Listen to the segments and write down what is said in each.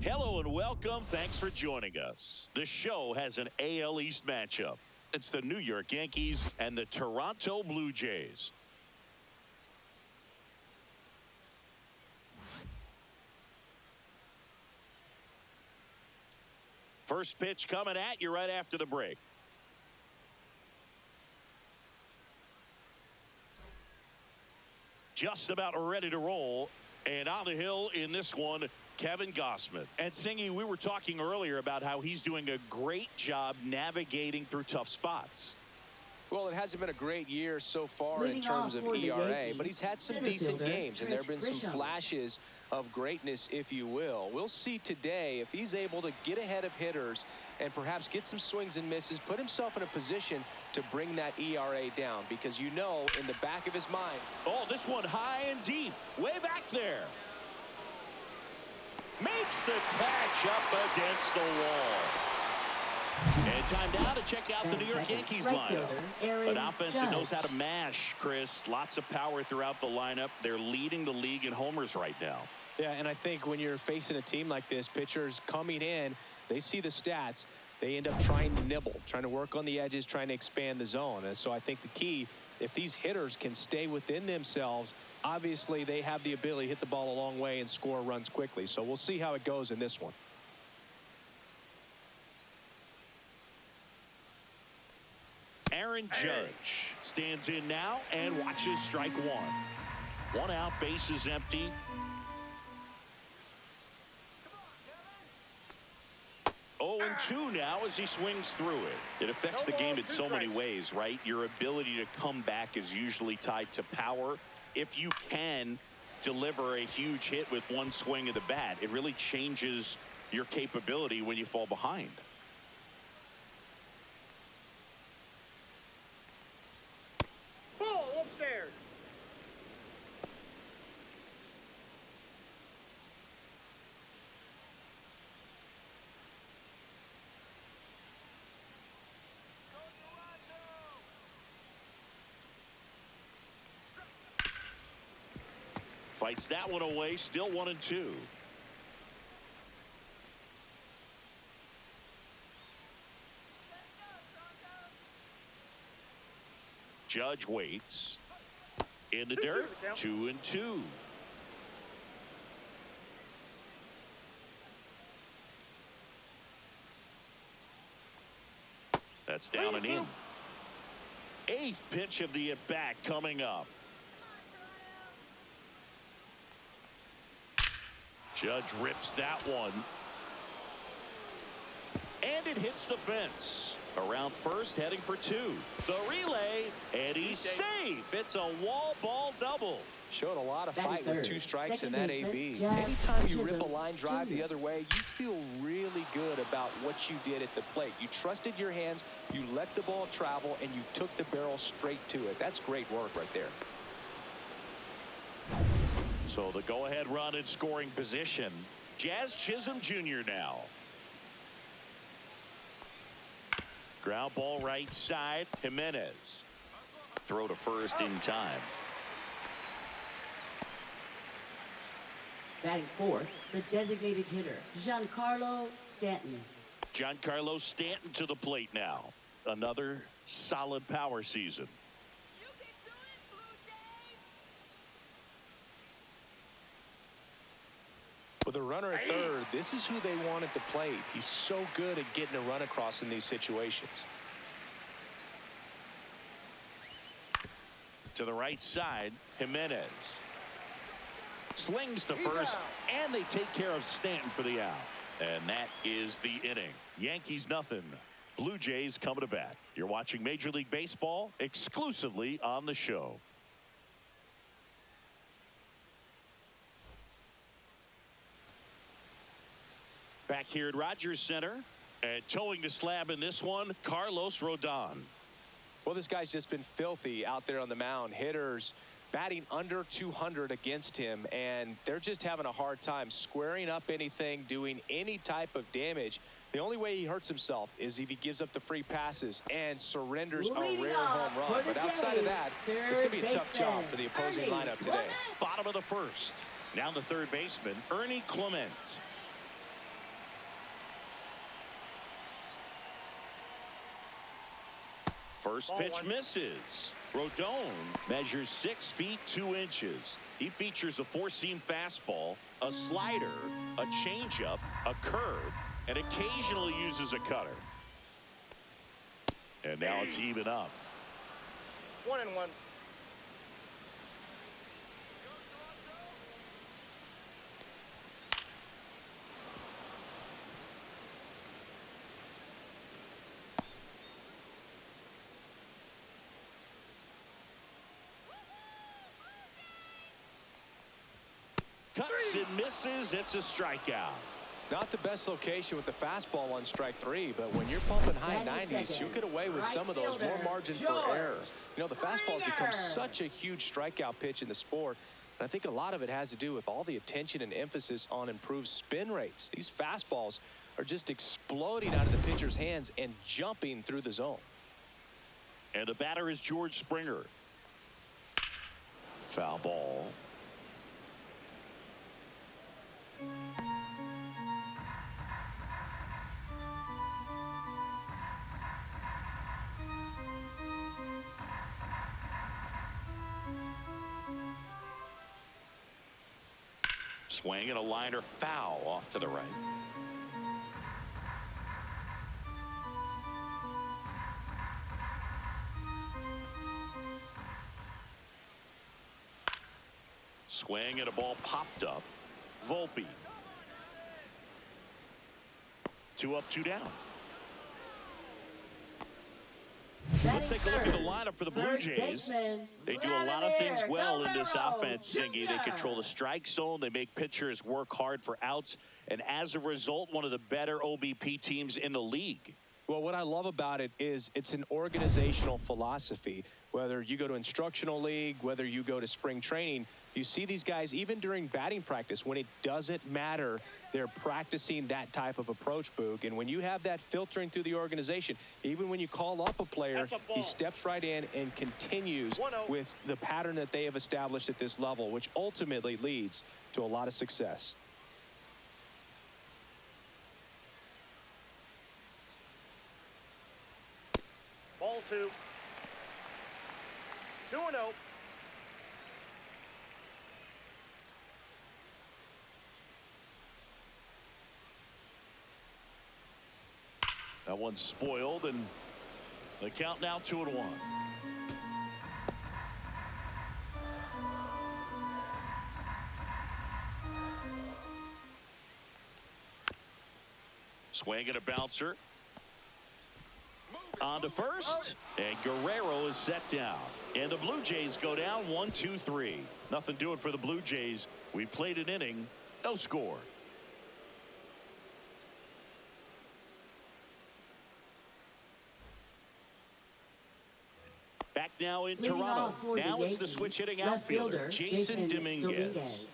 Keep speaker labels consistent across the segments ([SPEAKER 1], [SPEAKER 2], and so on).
[SPEAKER 1] Hello and welcome. Thanks for joining us. The show has an AL East matchup. It's the New York Yankees and the Toronto Blue Jays. First pitch coming at you right after the break. Just about ready to roll. And on the hill in this one, Kevin Gausman. And Singy, we were talking earlier about how he's doing a great job navigating through tough spots.
[SPEAKER 2] Well, it hasn't been a great year so far in terms of ERA, but he's had some decent games, and there have been some flashes of greatness, if you will. We'll see today if he's able to get ahead of hitters and perhaps get some swings and misses, put himself in a position to bring that ERA down, because you know in the back of his mind.
[SPEAKER 1] Oh, this one high and deep, way back there. Makes the catch up against the wall. And time now to check out the New York Yankees lineup. An offense that knows how to mash, Chris. Lots of power throughout the lineup. They're leading the league in homers right now.
[SPEAKER 2] Yeah, and I think when you're facing a team like this, pitchers coming in, they see the stats. They end up trying to nibble, trying to work on the edges, trying to expand the zone. And so I think the key, if these hitters can stay within themselves, obviously they have the ability to hit the ball a long way and score runs quickly. So we'll see how it goes in this one.
[SPEAKER 1] Aaron Judge stands in now and watches strike one. One out, bases empty. Oh, and 2 now as he swings through it. It affects the game in so many ways, right? Your ability to come back is usually tied to power. If you can deliver a huge hit with one swing of the bat, it really changes your capability when you fall behind.
[SPEAKER 3] Upstairs.
[SPEAKER 1] Fights that one away, still 1-2. Judge waits. In the dirt, 2-2. That's down and in. 8th pitch of the at-bat coming up. Judge rips that one. And it hits the fence. Around first, heading for 2. The relay, and he's safe. It's a wall ball double.
[SPEAKER 2] Showed a lot of fight with 2 strikes in that AB. Anytime you rip a line drive the other way, you feel really good about what you did at the plate. You trusted your hands, you let the ball travel, and you took the barrel straight to it. That's great work right there.
[SPEAKER 1] So the go-ahead run in scoring position. Jazz Chisholm Jr. now. Ground ball right side. Jimenez. Throw to first in time.
[SPEAKER 4] Batting fourth, the designated hitter, Giancarlo Stanton.
[SPEAKER 1] Giancarlo Stanton to the plate now. Another solid power season.
[SPEAKER 2] With a runner at third, this is who they want at the plate. He's so good at getting a run across in these situations.
[SPEAKER 1] To the right side, Jimenez. Slings to first, and they take care of Stanton for the out. And that is the inning. Yankees nothing. Blue Jays coming to bat. You're watching Major League Baseball exclusively on the show. Back here at Rogers Center, and towing the slab in this one, Carlos Rodon.
[SPEAKER 2] Well, this guy's just been filthy out there on the mound. Hitters batting under 200 against him, and they're just having a hard time squaring up anything, doing any type of damage. The only way he hurts himself is if he gives up the free passes and surrenders a rare home run. But outside of that, it's going to be a tough job for the opposing lineup today.
[SPEAKER 1] Bottom of the first. Now the third baseman, Ernie Clement. First pitch misses. Rodon measures 6 feet 2 inches. He features a four-seam fastball, a slider, a changeup, a curve, and occasionally uses a cutter. And now it's even up.
[SPEAKER 3] 1-1.
[SPEAKER 1] Cuts and misses. It's a strikeout.
[SPEAKER 2] Not the best location with the fastball on strike 3, but when you're pumping high 90s, you'll get away with some of those, more margin for error. You know, the fastball has become such a huge strikeout pitch in the sport, and I think a lot of it has to do with all the attention and emphasis on improved spin rates. These fastballs are just exploding out of the pitcher's hands and jumping through the zone.
[SPEAKER 1] And the batter is George Springer. Foul ball. Swing and a liner foul off to the right. Swing and a ball popped up. Volpe. 2 up, 2 down. Let's take a look at the lineup for the Blue Jays. They do a lot of things well in this offense, Singy. They control the strike zone. They make pitchers work hard for outs. And as a result, one of the better OBP teams in the league.
[SPEAKER 2] Well, what I love about it is it's an organizational philosophy. Whether you go to instructional league, whether you go to spring training, you see these guys even during batting practice when it doesn't matter. They're practicing that type of approach, Boog. And when you have that filtering through the organization, even when you call up a player, he steps right in and continues with the pattern that they have established at this level, which ultimately leads to a lot of success.
[SPEAKER 3] Ball 2. 2-0.
[SPEAKER 1] That one's spoiled, and the count now 2-1. Swing and a bouncer. On to first, and Guerrero is set down. And the Blue Jays go down 1-2-3. Nothing doing for the Blue Jays. We played an inning, no score. Back now in Toronto. Now it's the switch hitting outfielder, Jason Dominguez.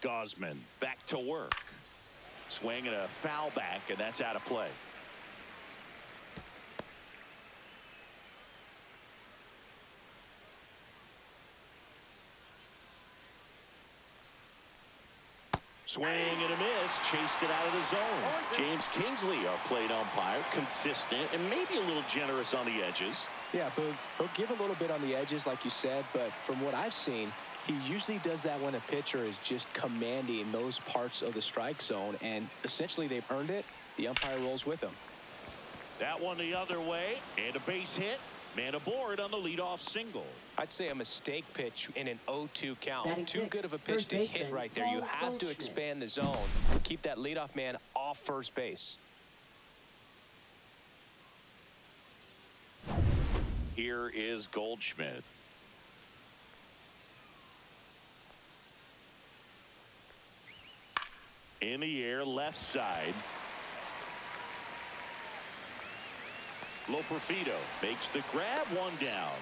[SPEAKER 1] Gosman back to work. Swing and a foul back, and that's out of play. Swing and a miss, chased it out of the zone. James Kingsley, our plate umpire, consistent and maybe a little generous on the edges.
[SPEAKER 2] Yeah, Boog, he'll give a little bit on the edges, like you said, but from what I've seen, he usually does that when a pitcher is just commanding those parts of the strike zone, and essentially they've earned it. The umpire rolls with them.
[SPEAKER 1] That one the other way, and a base hit. Man aboard on the leadoff single.
[SPEAKER 2] I'd say a mistake pitch in an 0-2 count. Too good of a pitch to hit right there. You have to expand the zone. Keep that leadoff man off first base.
[SPEAKER 1] Here is Goldschmidt. In the air, left side. Loperfido makes the grab, one down.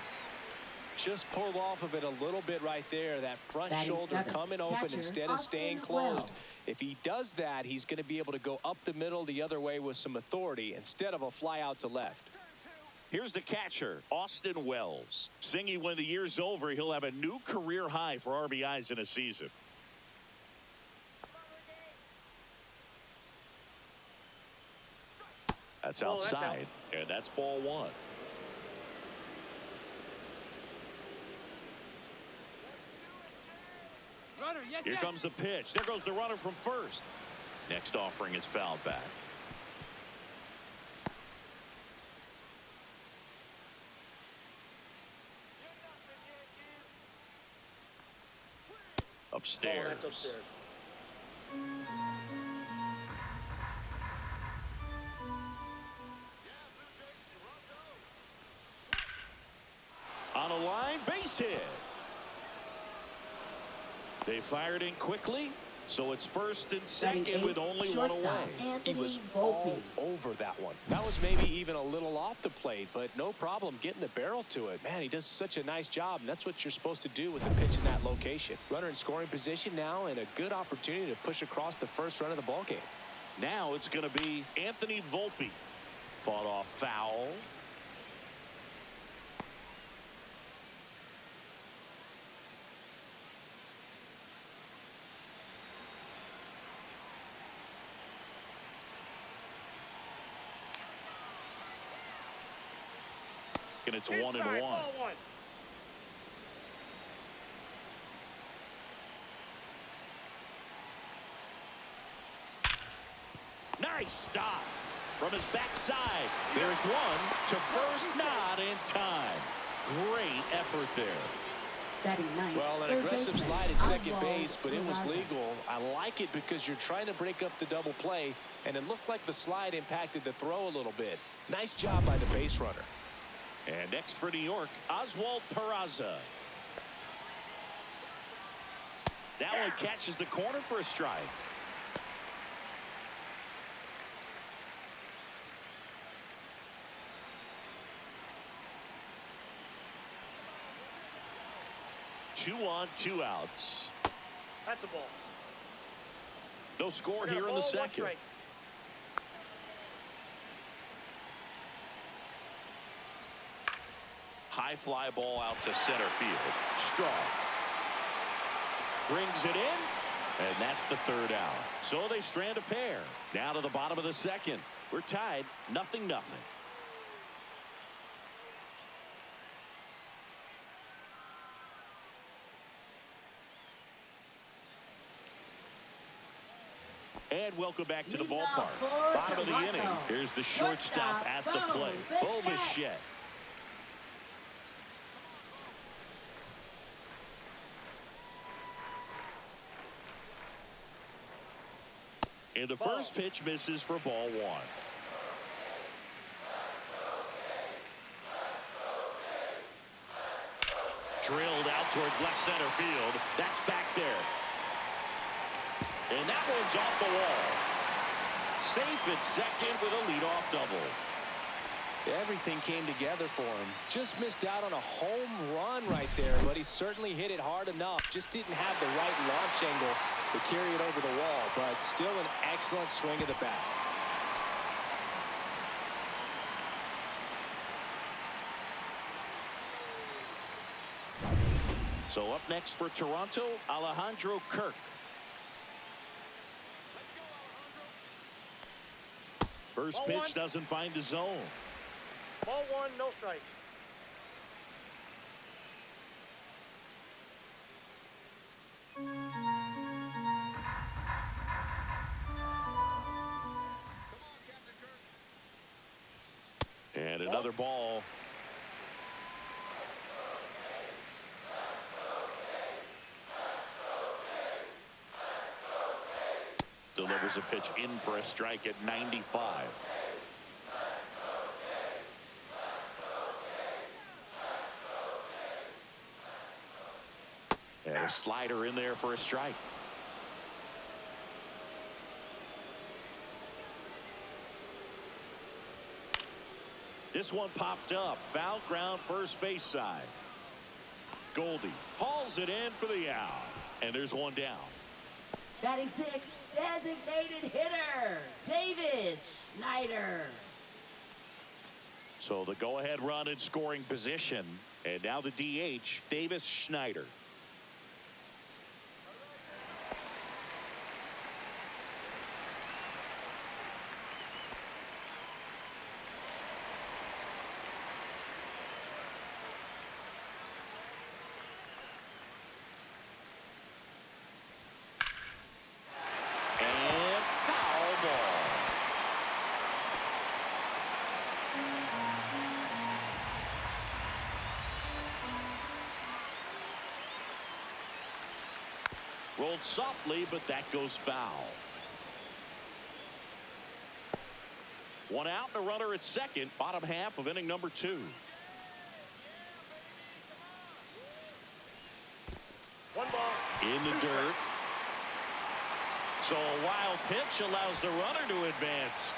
[SPEAKER 2] Just pulled off of it a little bit right there. That front shoulder coming open instead of staying closed. If he does that, he's going to be able to go up the middle the other way with some authority instead of a fly out to left.
[SPEAKER 1] Here's the catcher, Austin Wells. Singy, when the year's over, he'll have a new career high for RBIs in a season. That's
[SPEAKER 3] Oh, that's
[SPEAKER 1] outside, and that's ball one.
[SPEAKER 5] Runner, yes,
[SPEAKER 1] Here
[SPEAKER 5] yes.
[SPEAKER 1] comes the pitch. There goes the runner from first. Next offering is fouled back. Upstairs.
[SPEAKER 3] Oh, that's upstairs.
[SPEAKER 1] On a line, base hit. They fired in quickly, so it's first and second with only one away.
[SPEAKER 2] He was all over that one. That was maybe even a little off the plate, but no problem getting the barrel to it. Man, he does such a nice job, and that's what you're supposed to do with the pitch in that location. Runner in scoring position now, and a good opportunity to push across the first run of the ballgame.
[SPEAKER 1] Now it's going to be Anthony Volpe. Fought off foul. And it's 1-1.
[SPEAKER 3] Ball one.
[SPEAKER 1] Nice stop from his backside. There's one to first, not in time. Great effort there.
[SPEAKER 2] Well, an aggressive slide at second base, but it was legal. I like it because you're trying to break up the double play, and it looked like the slide impacted the throw a little bit. Nice job by the base runner.
[SPEAKER 1] And next for New York, Oswald Peraza. That one catches the corner for a strike. Two on, two outs.
[SPEAKER 3] That's a ball.
[SPEAKER 1] No score here in the second. High fly ball out to center field. Strong. Brings it in, and that's the third out. So they strand a pair. Now to the bottom of the second. We're tied, 0-0. And welcome back to the ballpark. Bottom of the inning. Here's the shortstop at the plate. Bo Bichette. And the first pitch misses for ball one. Drilled out towards left center field. That's back there. And that one's off the wall. Safe at second with a leadoff double.
[SPEAKER 2] Everything came together for him. Just missed out on a home run right there, but he certainly hit it hard enough. Just didn't have the right launch angle to carry it over the wall, but still an excellent swing of the bat.
[SPEAKER 1] So up next for Toronto, Alejandro Kirk. First pitch doesn't find the zone.
[SPEAKER 3] Ball one, no strike.
[SPEAKER 1] And another ball. Delivers a pitch in for a strike at 95. And a slider in there for a strike. This one popped up. Foul ground first base side. Goldie hauls it in for the out. And there's one down.
[SPEAKER 4] Batting six, designated hitter, Davis Schneider.
[SPEAKER 1] So the go-ahead run in scoring position. And now the DH, Davis Schneider. Rolled softly, but that goes foul. One out and a runner at second. Bottom half of inning number 2.
[SPEAKER 3] One ball.
[SPEAKER 1] In the dirt. So a wild pitch allows the runner to advance.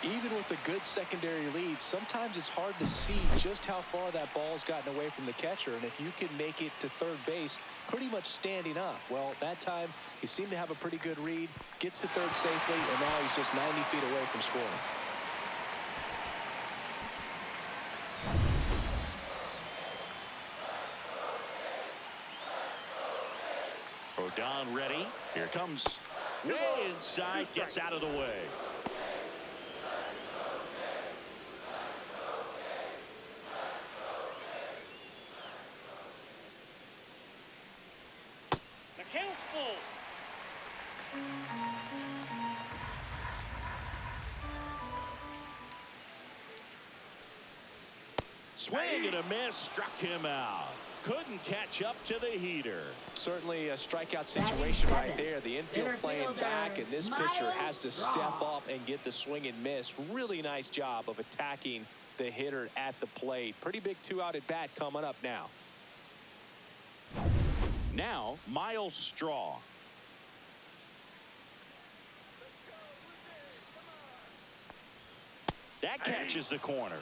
[SPEAKER 2] Even with a good secondary lead, sometimes it's hard to see just how far that ball's gotten away from the catcher. And if you can make it to third base pretty much standing up, well, that time he seemed to have a pretty good read, gets to third safely, and now he's just 90 feet away from scoring.
[SPEAKER 1] Rodon ready. Here comes. Way inside, gets out of the way.
[SPEAKER 3] The count's full.
[SPEAKER 1] Swing and a miss, struck him out. Couldn't catch up to the heater.
[SPEAKER 2] Certainly a strikeout situation right there. The infield playing back, and this pitcher has to step up and get the swing and miss. Really nice job of attacking the hitter at the plate. Pretty big 2-out at bat coming up now.
[SPEAKER 1] Now, Miles Straw. That catches the corner.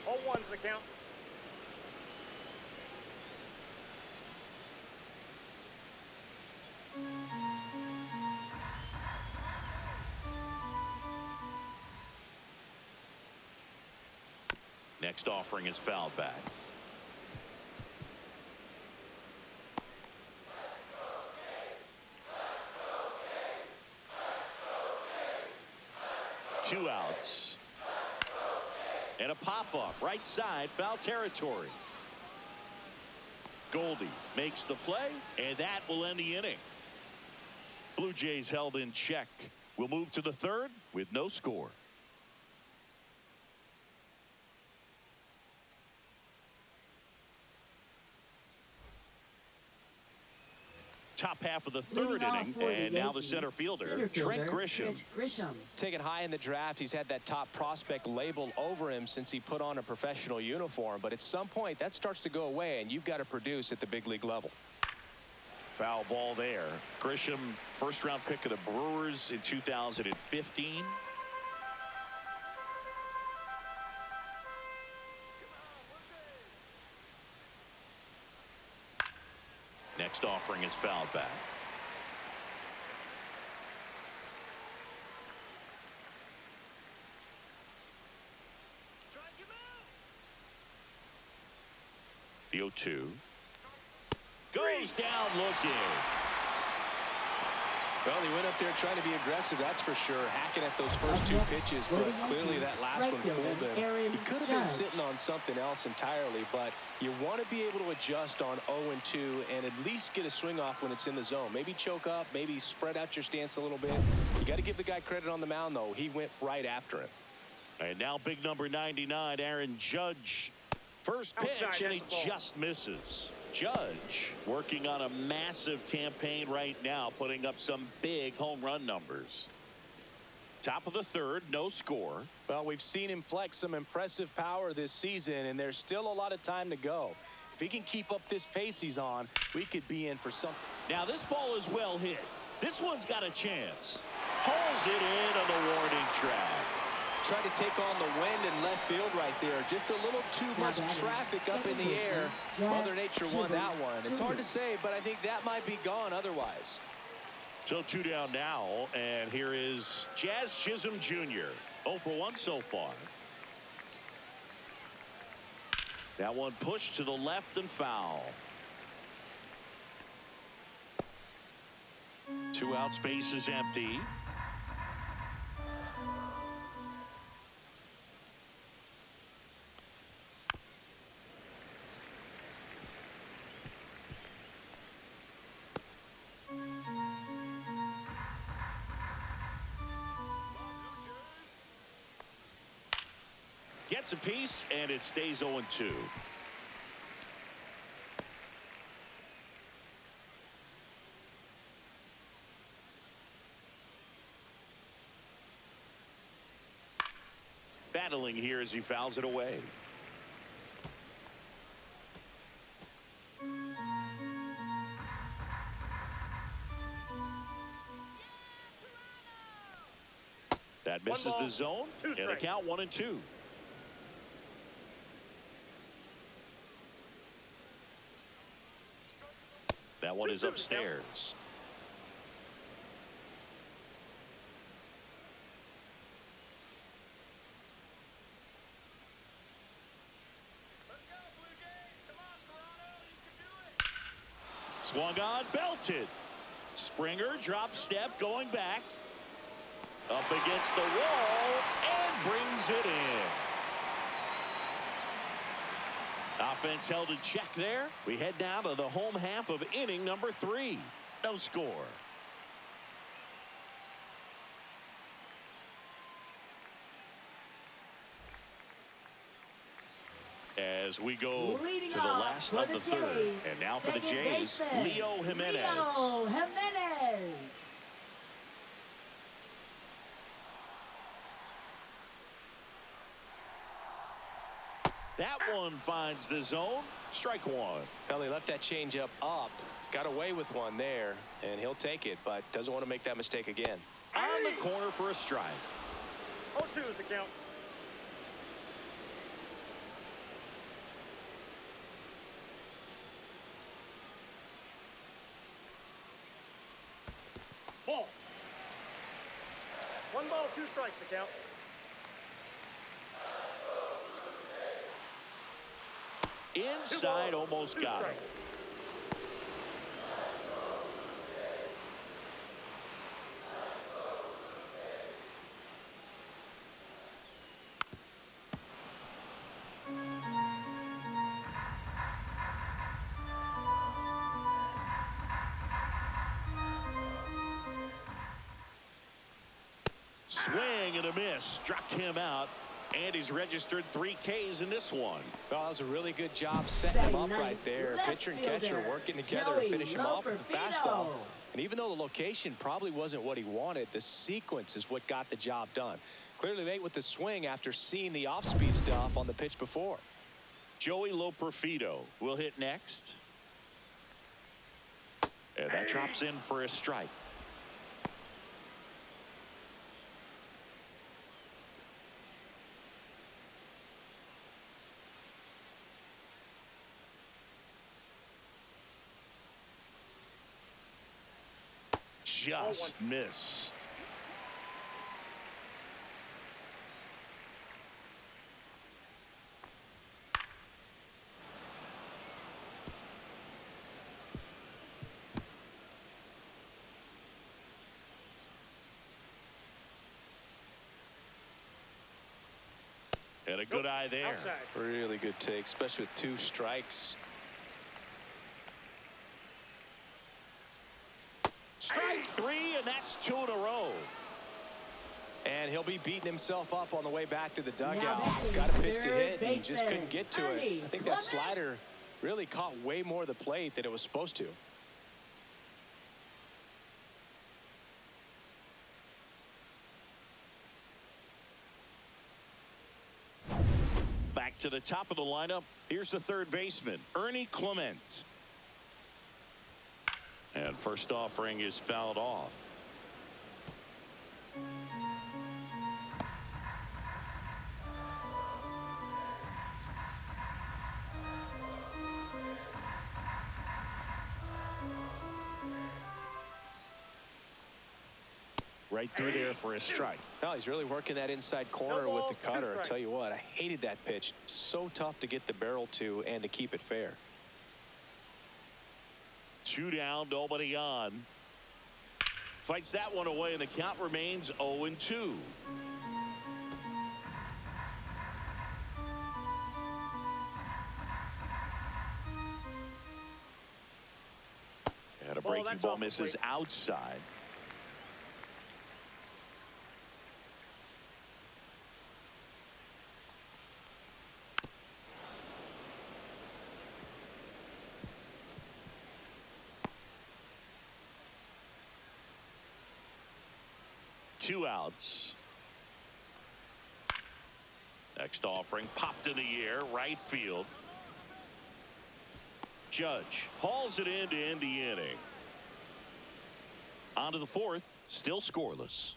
[SPEAKER 3] 0-1's the count.
[SPEAKER 1] Next offering is fouled back. Two outs. And a pop-up right side, foul territory. Goldie makes the play, and that will end the inning. Blue Jays held in check. We'll move to the third with no score. Top half of the third inning, and now the center fielder, Trent Grisham.
[SPEAKER 2] Taken high in the draft, he's had that top prospect label over him since he put on a professional uniform. But at some point, that starts to go away, and you've got to produce at the big league level.
[SPEAKER 1] Foul ball there. Grisham, first-round pick of the Brewers in 2015. Next offering is fouled back. The 0-2 goes down looking.
[SPEAKER 2] Well, he went up there trying to be aggressive, that's for sure, hacking at those first two pitches, but clearly that last one fooled him. He could have been sitting on something else entirely, but you want to be able to adjust on 0-2 and at least get a swing off when it's in the zone. Maybe choke up, maybe spread out your stance a little bit. You got to give the guy credit on the mound, though. He went right after him.
[SPEAKER 1] And now big number 99, Aaron Judge. First pitch, and he just misses. Judge working on a massive campaign right now, putting up some big home run numbers. Top of the third, no score.
[SPEAKER 2] Well, we've seen him flex some impressive power this season, and there's still a lot of time to go. If he can keep up this pace he's on, we could be in for something.
[SPEAKER 1] Now this ball is well hit. This one's got a chance. Hauls it in on the warning track.
[SPEAKER 2] Tried to take on the wind in left field right there. Just a little too much traffic up in the air. Mother Nature won that one. It's hard to say, but I think that might be gone otherwise.
[SPEAKER 1] So 2 down now, and here is Jazz Chisholm Jr. 0 for 1 so far. That one pushed to the left and foul. 2 out, space is empty. Gets a piece, and it stays 0-2. Battling here as he fouls it away. That misses the zone, and a count 1-2. That one is upstairs. Swung on, belted. Springer drop step going back. Up against the wall and brings it in. Offense held in check there. We head down to the home half of inning number 3. No score. As we go to the last of the third. And now for the Jays, Leo Jimenez.
[SPEAKER 4] Leo Jimenez.
[SPEAKER 1] That one finds the zone. Strike one.
[SPEAKER 2] Well, he left that changeup up. Got away with one there, and he'll take it, but doesn't want to make that mistake again.
[SPEAKER 1] On the corner for a strike.
[SPEAKER 3] 0-2 is the count. Ball. 1 ball, 2 strikes the count.
[SPEAKER 1] Inside, almost got it. Swing and a miss. Struck him out. And he's registered 3 Ks in this one.
[SPEAKER 2] Well, that was a really good job setting him up right there. Pitcher and catcher working together to finish him off with the fastball. And even though the location probably wasn't what he wanted, the sequence is what got the job done. Clearly late with the swing after seeing the off-speed stuff on the pitch before.
[SPEAKER 1] Joey Loperfido will hit next. And that drops in for a strike. Just missed. And a good eye there.
[SPEAKER 3] Outside.
[SPEAKER 2] Really good take, especially with 2 strikes.
[SPEAKER 1] Strike 3, and that's 2 in a row.
[SPEAKER 2] And he'll be beating himself up on the way back to the dugout. Got a pitch to hit and just couldn't get to it. I think that slider really caught way more of the plate than it was supposed to.
[SPEAKER 1] Back to the top of the lineup. Here's the third baseman, Ernie Clement. And first offering is fouled off. Right through there for a strike.
[SPEAKER 2] No, he's really working that inside corner with the cutter. I tell you what, I hated that pitch. So tough to get the barrel to and to keep it fair.
[SPEAKER 1] 2 down, nobody on. Fights that one away, and the count remains 0-2. And a breaking ball misses outside. Two outs. Next offering popped in the air, right field. Judge hauls it in to end the inning. On to the fourth, still scoreless.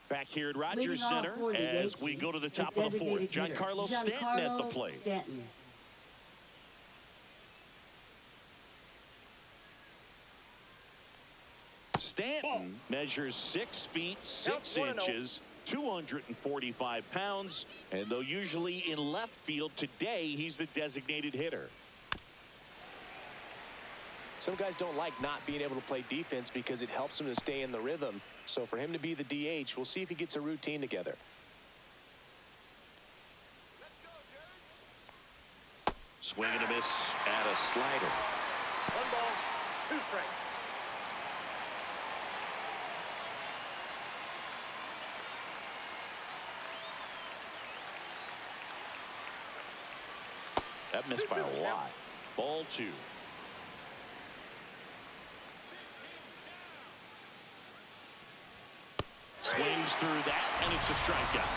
[SPEAKER 1] Back here at Rogers Center as we go to the top of the fourth. Giancarlo Stanton at the plate. Stanton measures 6 feet 6 inches, 245 pounds, and though usually in left field, today he's the designated hitter.
[SPEAKER 2] Some guys don't like not being able to play defense because it helps them to stay in the rhythm. So for him to be the DH, we'll see if he gets a routine together.
[SPEAKER 1] Swing and a miss at a slider.
[SPEAKER 3] 1 ball, 2 strikes.
[SPEAKER 1] That missed by a lot. Ball 2. Swings through that, and it's a strikeout.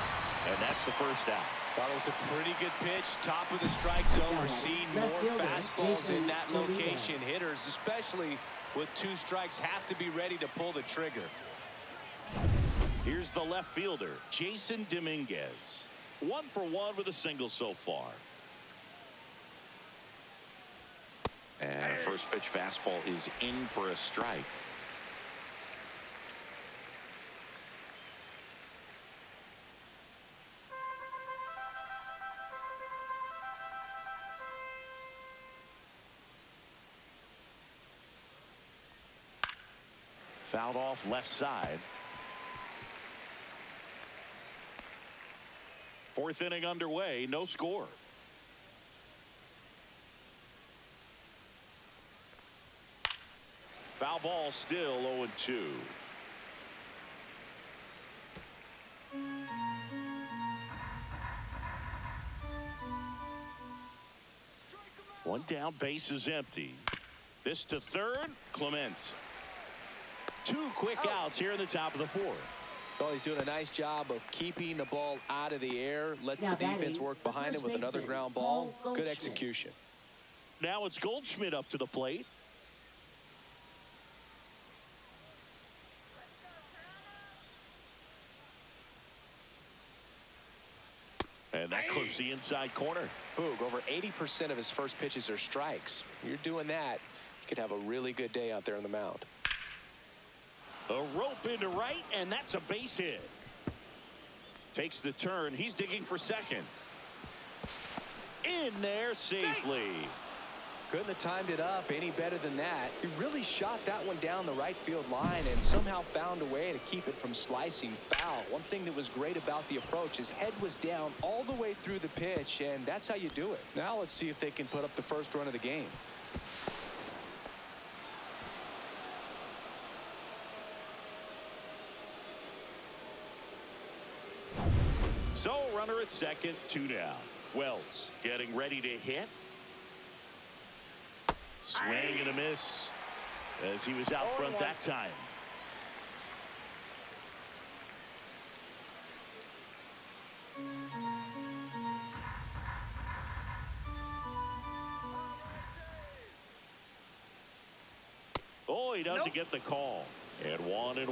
[SPEAKER 1] And that's the first out.
[SPEAKER 2] Thought it was a pretty good pitch. Top of the strike zone. We're seeing more fastballs in that location. Hitters, especially with 2 strikes, have to be ready to pull the trigger.
[SPEAKER 1] Here's the left fielder, Jason Dominguez. 1 for 1 with a single so far. And a first pitch fastball is in for a strike. Fouled off left side. 4th inning underway, no score. Foul ball, still 0-2. One down, base is empty. This to third, Clement. 2 quick outs here in the top of the 4th.
[SPEAKER 2] Well, he's doing a nice job of keeping the ball out of the air. Lets the defense work behind him with another ground ball. Good execution.
[SPEAKER 1] Now it's Goldschmidt up to the plate. And that clips the inside corner.
[SPEAKER 2] Boog, over 80% of his first pitches are strikes. You're doing that, you could have a really good day out there on the mound.
[SPEAKER 1] A rope into right, and that's a base hit. Takes the turn. He's digging for second. In there safely.
[SPEAKER 2] Couldn't have timed it up any better than that. He really shot that one down the right field line and somehow found a way to keep it from slicing foul. One thing that was great about the approach, his head was down all the way through the pitch, and that's how you do it. Now let's see if they can put up the first run of the game.
[SPEAKER 1] So runner at second, 2 down. Wells getting ready to hit. Swing and a miss as he was out front that time. Oh, he doesn't get the call. And 1-1.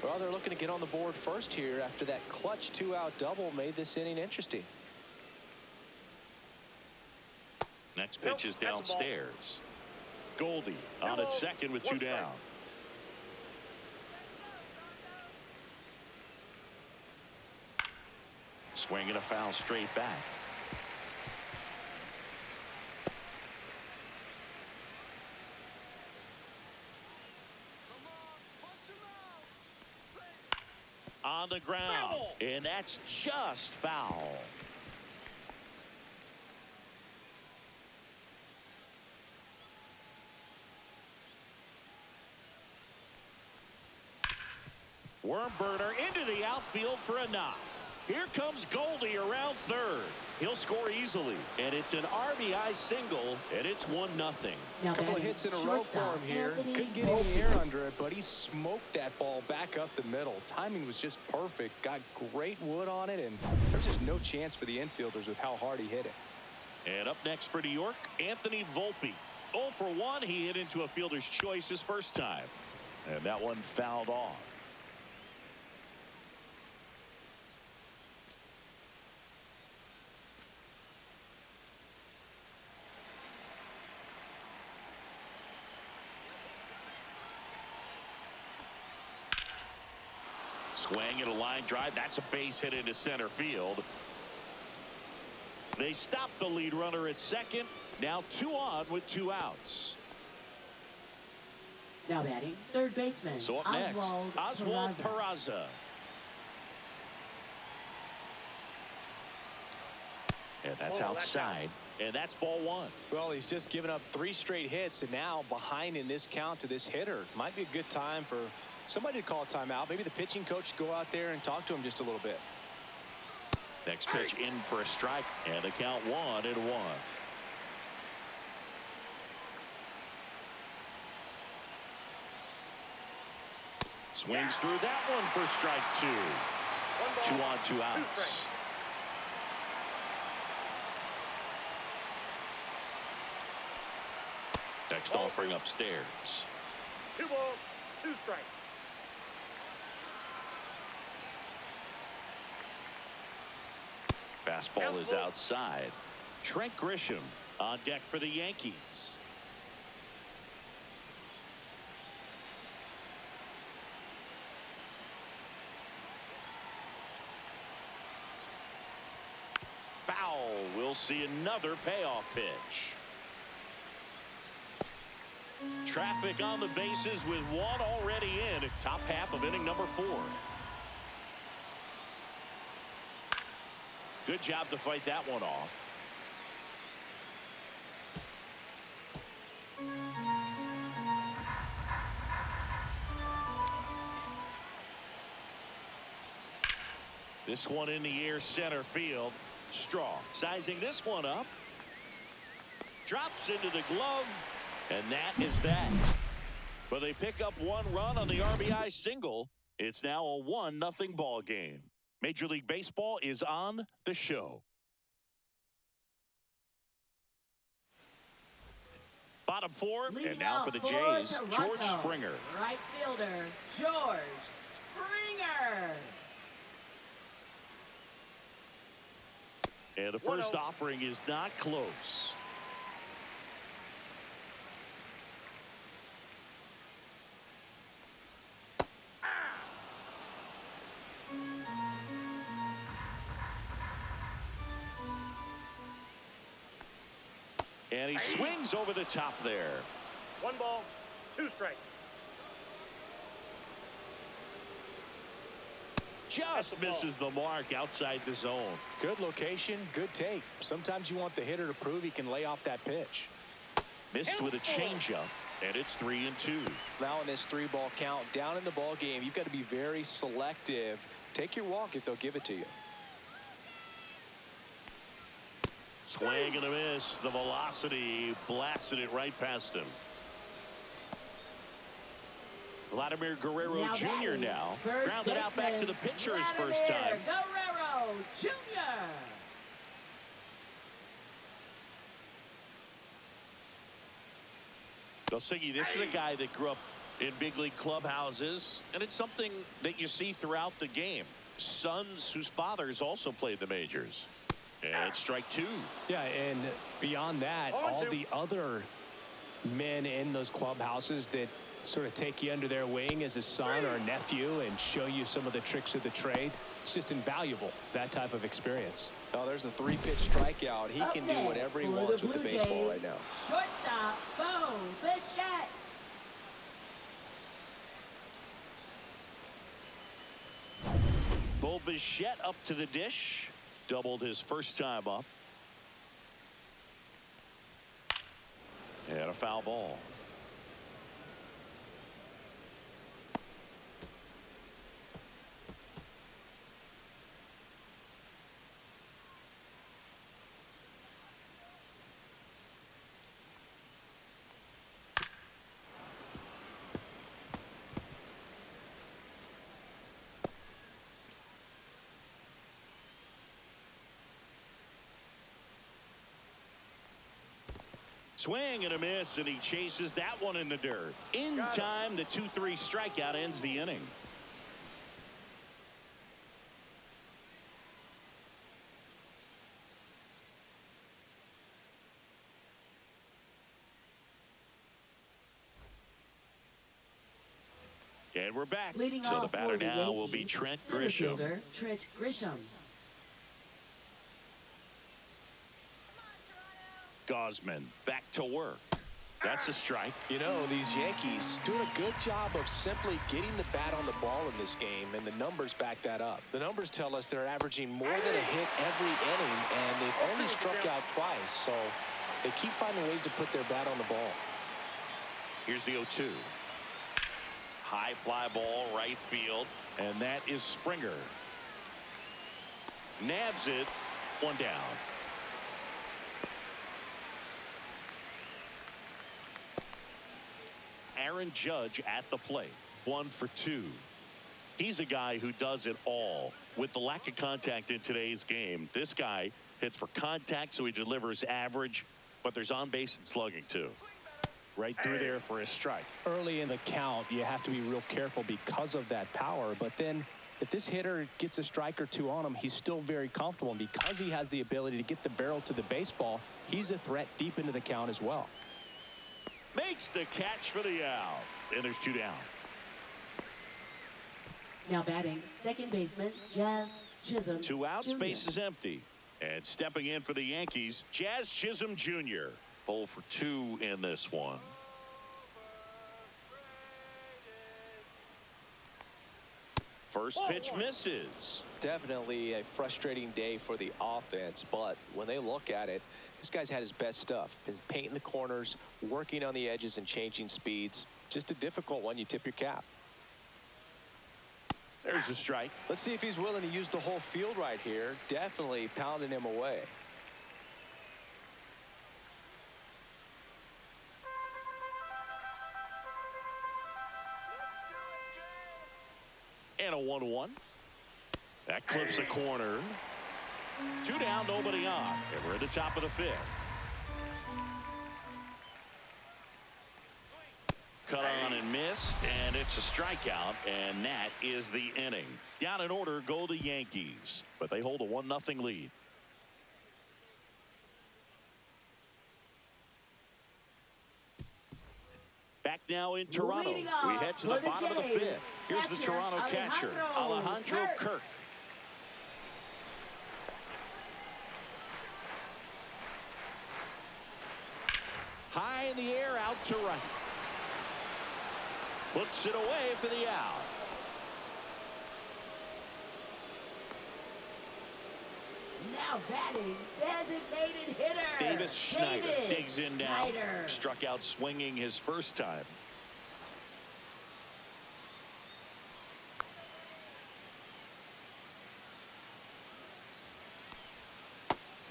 [SPEAKER 2] Well, they're looking to get on the board first here after that clutch 2-out double made this inning interesting.
[SPEAKER 1] Next pitch is downstairs. Goldie on at second with 2 down. Swing and a foul straight back. On the ground, and that's just foul. Worm burner into the outfield for a knock. Here comes Goldie around third. He'll score easily. And it's an RBI single, and it's 1-0.
[SPEAKER 4] Now
[SPEAKER 2] A couple of hits in a row for him here. Couldn't get any air under it, but he smoked that ball back up the middle. Timing was just perfect. Got great wood on it, and there's just no chance for the infielders with how hard he hit it.
[SPEAKER 1] And up next for New York, Anthony Volpe. 0 for 1. He hit into a fielder's choice his first time. And that one fouled off. Swing and a line drive. That's a base hit into center field. They stop the lead runner at second. Now 2 on with 2 outs.
[SPEAKER 4] Now batting, third baseman.
[SPEAKER 1] So up next, Oswald Peraza. And that's outside. And that's ball 1.
[SPEAKER 2] Well, he's just given up 3 straight hits, and now behind in this count to this hitter. Might be a good time for somebody to call a timeout. Maybe the pitching coach go out there and talk to him just a little bit.
[SPEAKER 1] Next pitch in for a strike, and the count 1-1. Swings through that one for strike 2. 2 on, 2 outs. Next offering upstairs.
[SPEAKER 3] 2 balls, 2 strikes.
[SPEAKER 1] Fastball is outside. Trent Grisham on deck for the Yankees. Foul. We'll see another payoff pitch. Traffic on the bases with 1 already in. Top half of inning number 4. Good job to fight that one off. This one in the air, center field. Strong sizing this one up. Drops into the glove. And that is that. But they pick up 1 run on the RBI single. It's now a 1-0 ball game. Major League Baseball is on the show. Bottom 4, and now for the Jays, George Springer.
[SPEAKER 4] Right fielder, George Springer.
[SPEAKER 1] And the first offering is not close. And he swings over the top there.
[SPEAKER 3] 1 ball, 2 strikes.
[SPEAKER 1] Just misses the mark outside the zone.
[SPEAKER 2] Good location, good take. Sometimes you want the hitter to prove he can lay off that pitch.
[SPEAKER 1] Missed with a changeup, and it's 3-2.
[SPEAKER 2] Now in this 3-ball count, down in the ball game, you've got to be very selective. Take your walk if they'll give it to you.
[SPEAKER 1] Swing and a miss. The velocity blasted it right past him. Vladimir Guerrero Jr. now grounded out back to the pitcher his first time.
[SPEAKER 4] Guerrero Jr.
[SPEAKER 1] Siggy, this is a guy that grew up in big league clubhouses, and it's something that you see throughout the game. Sons whose fathers also played the majors. And it's strike 2.
[SPEAKER 2] Yeah, and beyond that, all the other men in those clubhouses that sort of take you under their wing as a son or a nephew and show you some of the tricks of the trade. It's just invaluable, that type of experience. Oh, there's a 3-pitch strikeout. He can do whatever he wants with the baseball right now.
[SPEAKER 4] Shortstop, Bo Bichette.
[SPEAKER 1] Bo Bichette up to the dish. Doubled his first time up. And a foul ball. Swing and a miss, and he chases that one in the dirt. In time, the 2-3 strikeout ends the inning. And we're back.
[SPEAKER 4] Leading
[SPEAKER 1] So the
[SPEAKER 4] off
[SPEAKER 1] batter
[SPEAKER 4] for the
[SPEAKER 1] now will
[SPEAKER 4] Yankees,
[SPEAKER 1] be Trent
[SPEAKER 4] center
[SPEAKER 1] Grisham.
[SPEAKER 4] fielder, Trent Grisham.
[SPEAKER 1] Gosman back to work. That's a strike.
[SPEAKER 2] You know, these Yankees doing a good job of simply getting the bat on the ball in this game, and the numbers back that up. The numbers tell us they're averaging more than a hit every inning, and they've only struck out twice, so they keep finding ways to put their bat on the ball.
[SPEAKER 1] Here's the 0-2. High fly ball, right field, and that is Springer. Nabs it, one down. Aaron Judge at the plate, 1 for 2. He's a guy who does it all. With the lack of contact in today's game, this guy hits for contact, so he delivers average, but there's on base and slugging too. Right through there for a strike.
[SPEAKER 2] Early in the count, you have to be real careful because of that power, but then if this hitter gets a strike or two on him, he's still very comfortable, and because he has the ability to get the barrel to the baseball, he's a threat deep into the count as well.
[SPEAKER 1] Makes the catch for the out, and there's 2 down.
[SPEAKER 4] Now batting, second baseman, Jazz Chisholm
[SPEAKER 1] 2 outs,
[SPEAKER 4] Jr.
[SPEAKER 1] base is empty. And stepping in for the Yankees, Jazz Chisholm Jr. 0 for 2 in this one. First pitch misses.
[SPEAKER 2] Definitely a frustrating day for the offense, but when they look at it, this guy's had his best stuff. He's painting the corners, working on the edges and changing speeds. Just a difficult one. You tip your cap.
[SPEAKER 1] There's a strike.
[SPEAKER 2] Let's see if he's willing to use the whole field right here. Definitely pounding him away.
[SPEAKER 1] And a 1-1. That clips the corner. 2 down, nobody on. And we're at the top of the 5th. Cut on and missed, and it's a strikeout, and that is the inning. Down in order go the Yankees, but they hold a 1-0 lead. Back now in Toronto. We head to the bottom of the 5th. Here's the Toronto catcher, Alejandro Kirk. High in the air, out to right. Puts it away for the out.
[SPEAKER 4] Now batting, designated hitter.
[SPEAKER 1] Davis Schneider
[SPEAKER 4] Davis
[SPEAKER 1] digs in now.
[SPEAKER 4] Schneider.
[SPEAKER 1] Struck out swinging his first time.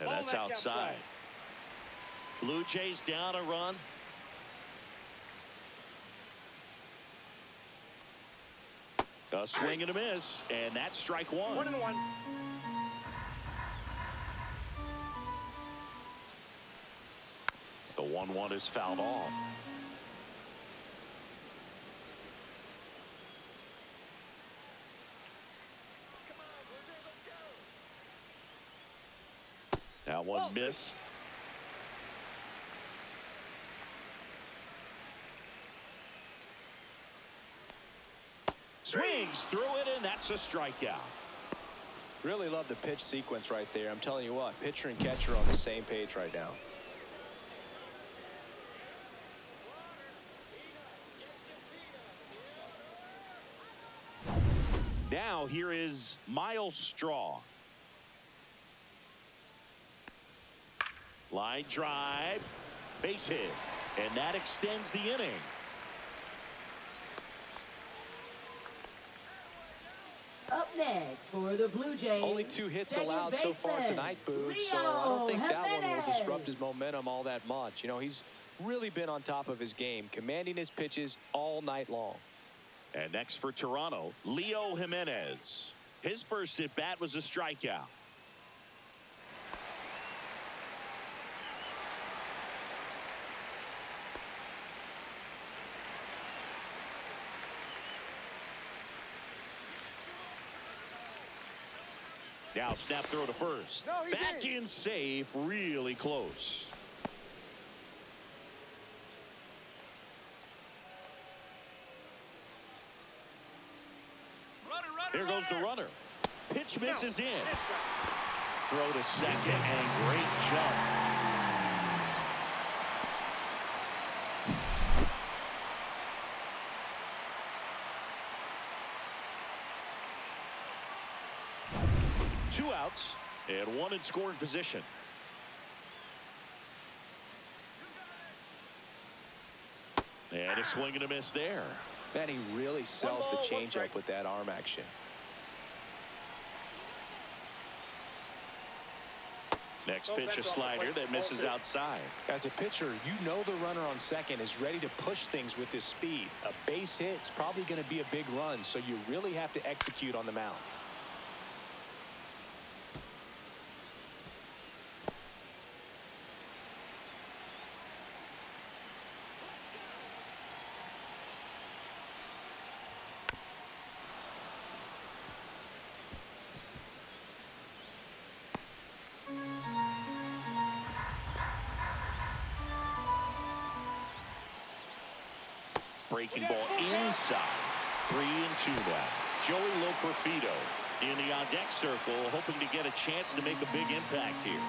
[SPEAKER 1] And that's outside. Blue Jays down a run. A swing and a miss, and that's strike 1.
[SPEAKER 3] 1-1.
[SPEAKER 1] The 1-1 is fouled off. That one missed. Swings through it, and that's a strikeout.
[SPEAKER 2] Really love the pitch sequence right there. I'm telling you what, pitcher and catcher are on the same page right now.
[SPEAKER 1] Now here is Miles Straw. Line drive, base hit, and that extends the inning.
[SPEAKER 4] Up next for the Blue Jays.
[SPEAKER 2] Only 2 hits
[SPEAKER 4] second
[SPEAKER 2] allowed so far
[SPEAKER 4] baseman,
[SPEAKER 2] tonight, Boog,
[SPEAKER 4] Leo
[SPEAKER 2] so I don't think that one will
[SPEAKER 4] Jimenez.
[SPEAKER 2] disrupt his momentum all that much. You know, he's really been on top of his game, commanding his pitches all night long.
[SPEAKER 1] And next for Toronto, Leo Jimenez. His first at bat was a strikeout. Now snap throw to first.
[SPEAKER 3] No, he's
[SPEAKER 1] Back in safe, really close. Here goes the runner. Pitch misses in. Throw to second and great jump. Two outs and one in scoring position. And a swing and a miss there.
[SPEAKER 2] Man, he really sells the changeup with that arm action.
[SPEAKER 1] Next pitch, a slider that misses outside.
[SPEAKER 2] As a pitcher, you know the runner on second is ready to push things with his speed. A base hit's probably going to be a big run, so you really have to execute on the mound.
[SPEAKER 1] Breaking ball inside. 3-2 now. Joey Loperfido in the on-deck circle, hoping to get a chance to make a big impact here.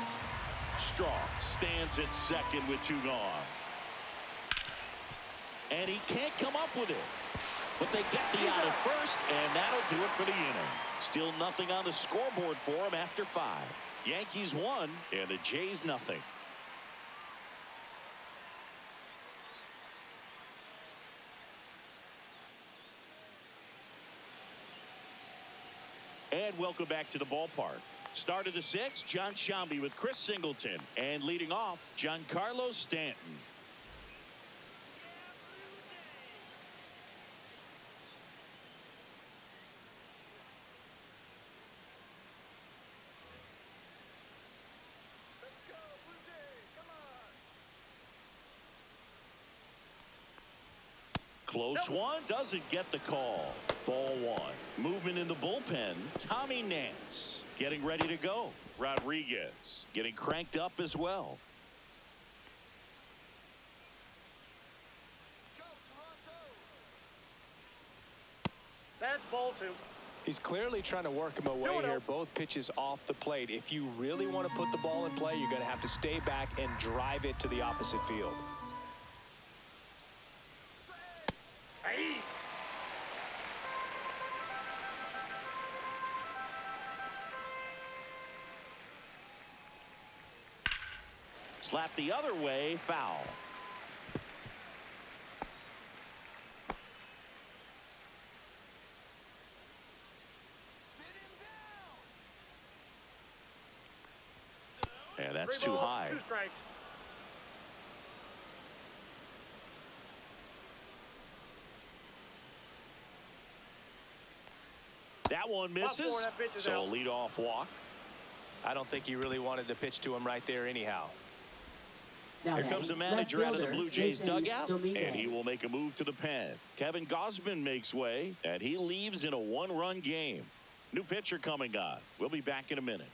[SPEAKER 1] Strong stands at second with 2 gone. And he can't come up with it. But they get the out at first, and that'll do it for the inning. Still nothing on the scoreboard for him after 5. Yankees 1, and the Jays nothing. And welcome back to the ballpark. Start of the 6th, John Sciambi with Chris Singleton. And leading off, Giancarlo Stanton. Close one, doesn't get the call. Ball 1. Movement in the bullpen. Tommy Nance getting ready to go. Rodriguez getting cranked up as well.
[SPEAKER 3] That's ball 2.
[SPEAKER 2] He's clearly trying to work him away here. Both pitches off the plate. If you really want to put the ball in play, you're going to have to stay back and drive it to the opposite field.
[SPEAKER 3] Hey.
[SPEAKER 1] Slap the other way, foul. And that's too high.
[SPEAKER 3] 2 strikes.
[SPEAKER 1] That one misses, so a leadoff walk.
[SPEAKER 2] I don't think he really wanted to pitch to him right there anyhow.
[SPEAKER 4] Now
[SPEAKER 1] Here comes the manager out of the Blue Jays dugout, and he will make a move to the pen. Kevin Gausman makes way, and he leaves in a 1-run game. New pitcher coming on. We'll be back in a minute.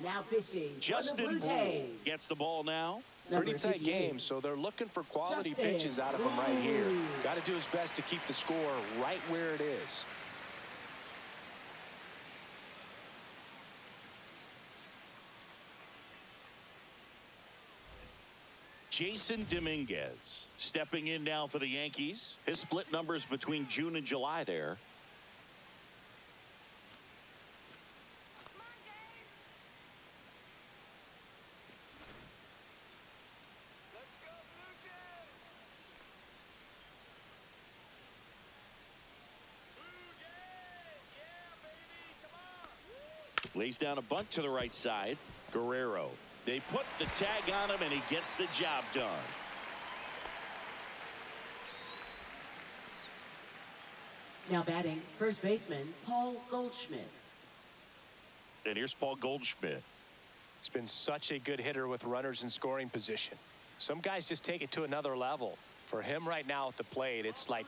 [SPEAKER 4] Now pitching.
[SPEAKER 1] Justin Brew gets the ball now.
[SPEAKER 2] Pretty tight game, so they're looking for quality pitches out of him right here. Got to do his best to keep the score right where it is.
[SPEAKER 1] Jason Dominguez stepping in now for the Yankees. His split numbers between June and July there. Lays down a bunt to the right side. Guerrero. They put the tag on him, and he gets the job done.
[SPEAKER 4] Now batting, first baseman, Paul Goldschmidt.
[SPEAKER 1] And here's Paul Goldschmidt.
[SPEAKER 2] He's been such a good hitter with runners in scoring position. Some guys just take it to another level. For him right now at the plate, it's like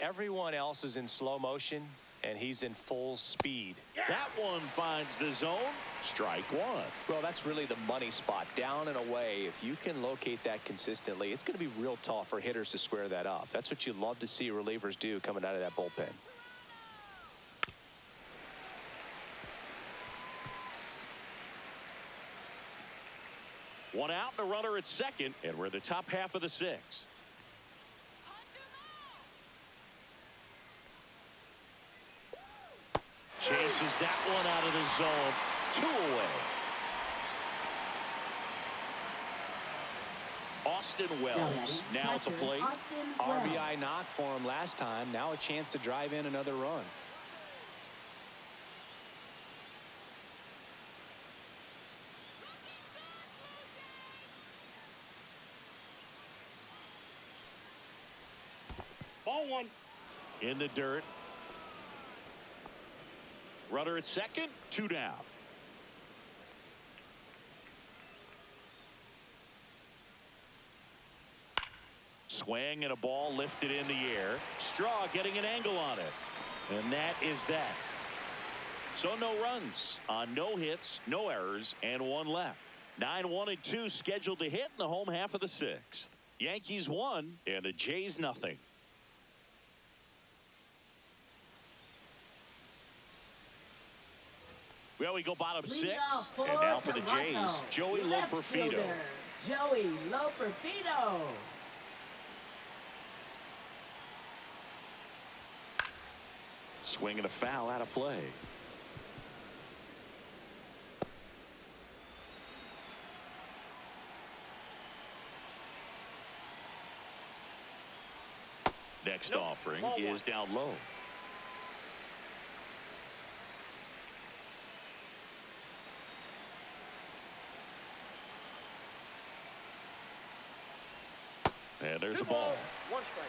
[SPEAKER 2] everyone else is in slow motion and he's in full speed.
[SPEAKER 1] That one finds the zone. Strike one.
[SPEAKER 2] Well, that's really the money spot, down and away. If you can locate that consistently, it's going to be real tough for hitters to square that up. That's what you love to see relievers do coming out of that bullpen.
[SPEAKER 1] One out and a runner at second, and we're in the top half of the sixth. Chases that one out of the zone. 2 away. Austin Wells now at the plate.
[SPEAKER 2] RBI knock for him last time. Now a chance to drive in another run.
[SPEAKER 3] Ball one.
[SPEAKER 1] In the dirt. Runner at second, 2 down. Swing and a ball lifted in the air. Straw getting an angle on it. And that is that. So no runs on no hits, no errors, and 1 left. 9-1 and 2 scheduled to hit in the home half of the sixth. Yankees 1 and the Jays nothing. Well, we go bottom 6, and now for the Jays, Joey Loperfido.
[SPEAKER 4] Joey Loperfido.
[SPEAKER 1] Swing and a foul out of play. Next offering is down low. And there's the ball.
[SPEAKER 3] 1 strike.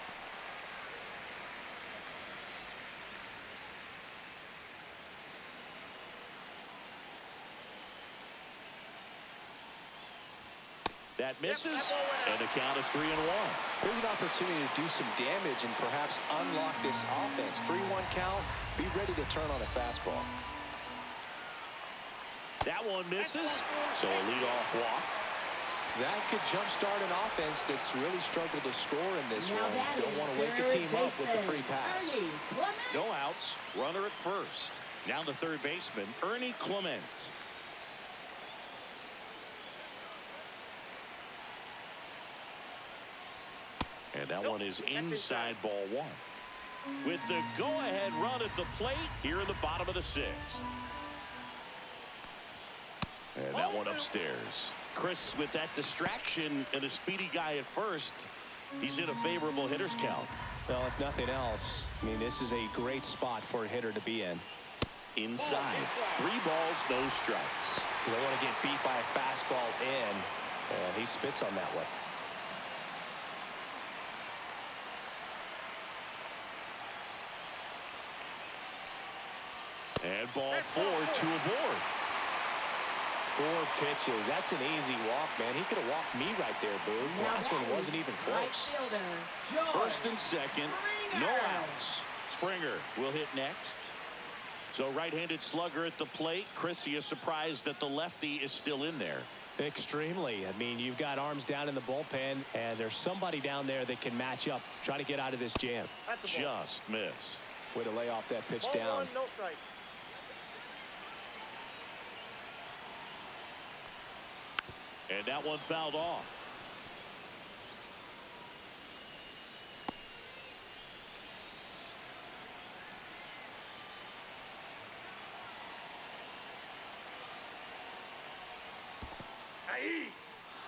[SPEAKER 1] That misses, and the count is 3-1.
[SPEAKER 2] Here's an opportunity to do some damage and perhaps unlock this offense. 3-1 count. Be ready to turn on a fastball.
[SPEAKER 1] That one misses, so a leadoff walk.
[SPEAKER 2] That could jumpstart an offense that's really struggled to score in this one. Don't want to wake the team up with a free pass.
[SPEAKER 1] No outs, runner at first. Now the third baseman, Ernie Clement. And that one is inside ball 1. With the go-ahead run at the plate here in the bottom of the sixth. And that one upstairs. Chris, with that distraction and a speedy guy at first, he's in a favorable hitter's count.
[SPEAKER 2] Well, if nothing else, I mean, this is a great spot for a hitter to be in.
[SPEAKER 1] Inside. 3 balls, no strikes.
[SPEAKER 2] You don't want to get beat by a fastball in, and he spits on that one.
[SPEAKER 1] And ball 4, 2 aboard.
[SPEAKER 2] 4 pitches. That's an easy walk, man. He could have walked me right there, Boo. Last one wasn't even close.
[SPEAKER 1] First and second, no outs. Springer will hit next. So right-handed slugger at the plate. Chris, he is surprised that the lefty is still in there.
[SPEAKER 2] Extremely. I mean, you've got arms down in the bullpen, and there's somebody down there that can match up, try to get out of this jam.
[SPEAKER 1] Just missed.
[SPEAKER 2] Way to lay off that pitch
[SPEAKER 3] Ball
[SPEAKER 2] down.
[SPEAKER 3] 1, no strike.
[SPEAKER 1] And that one fouled off.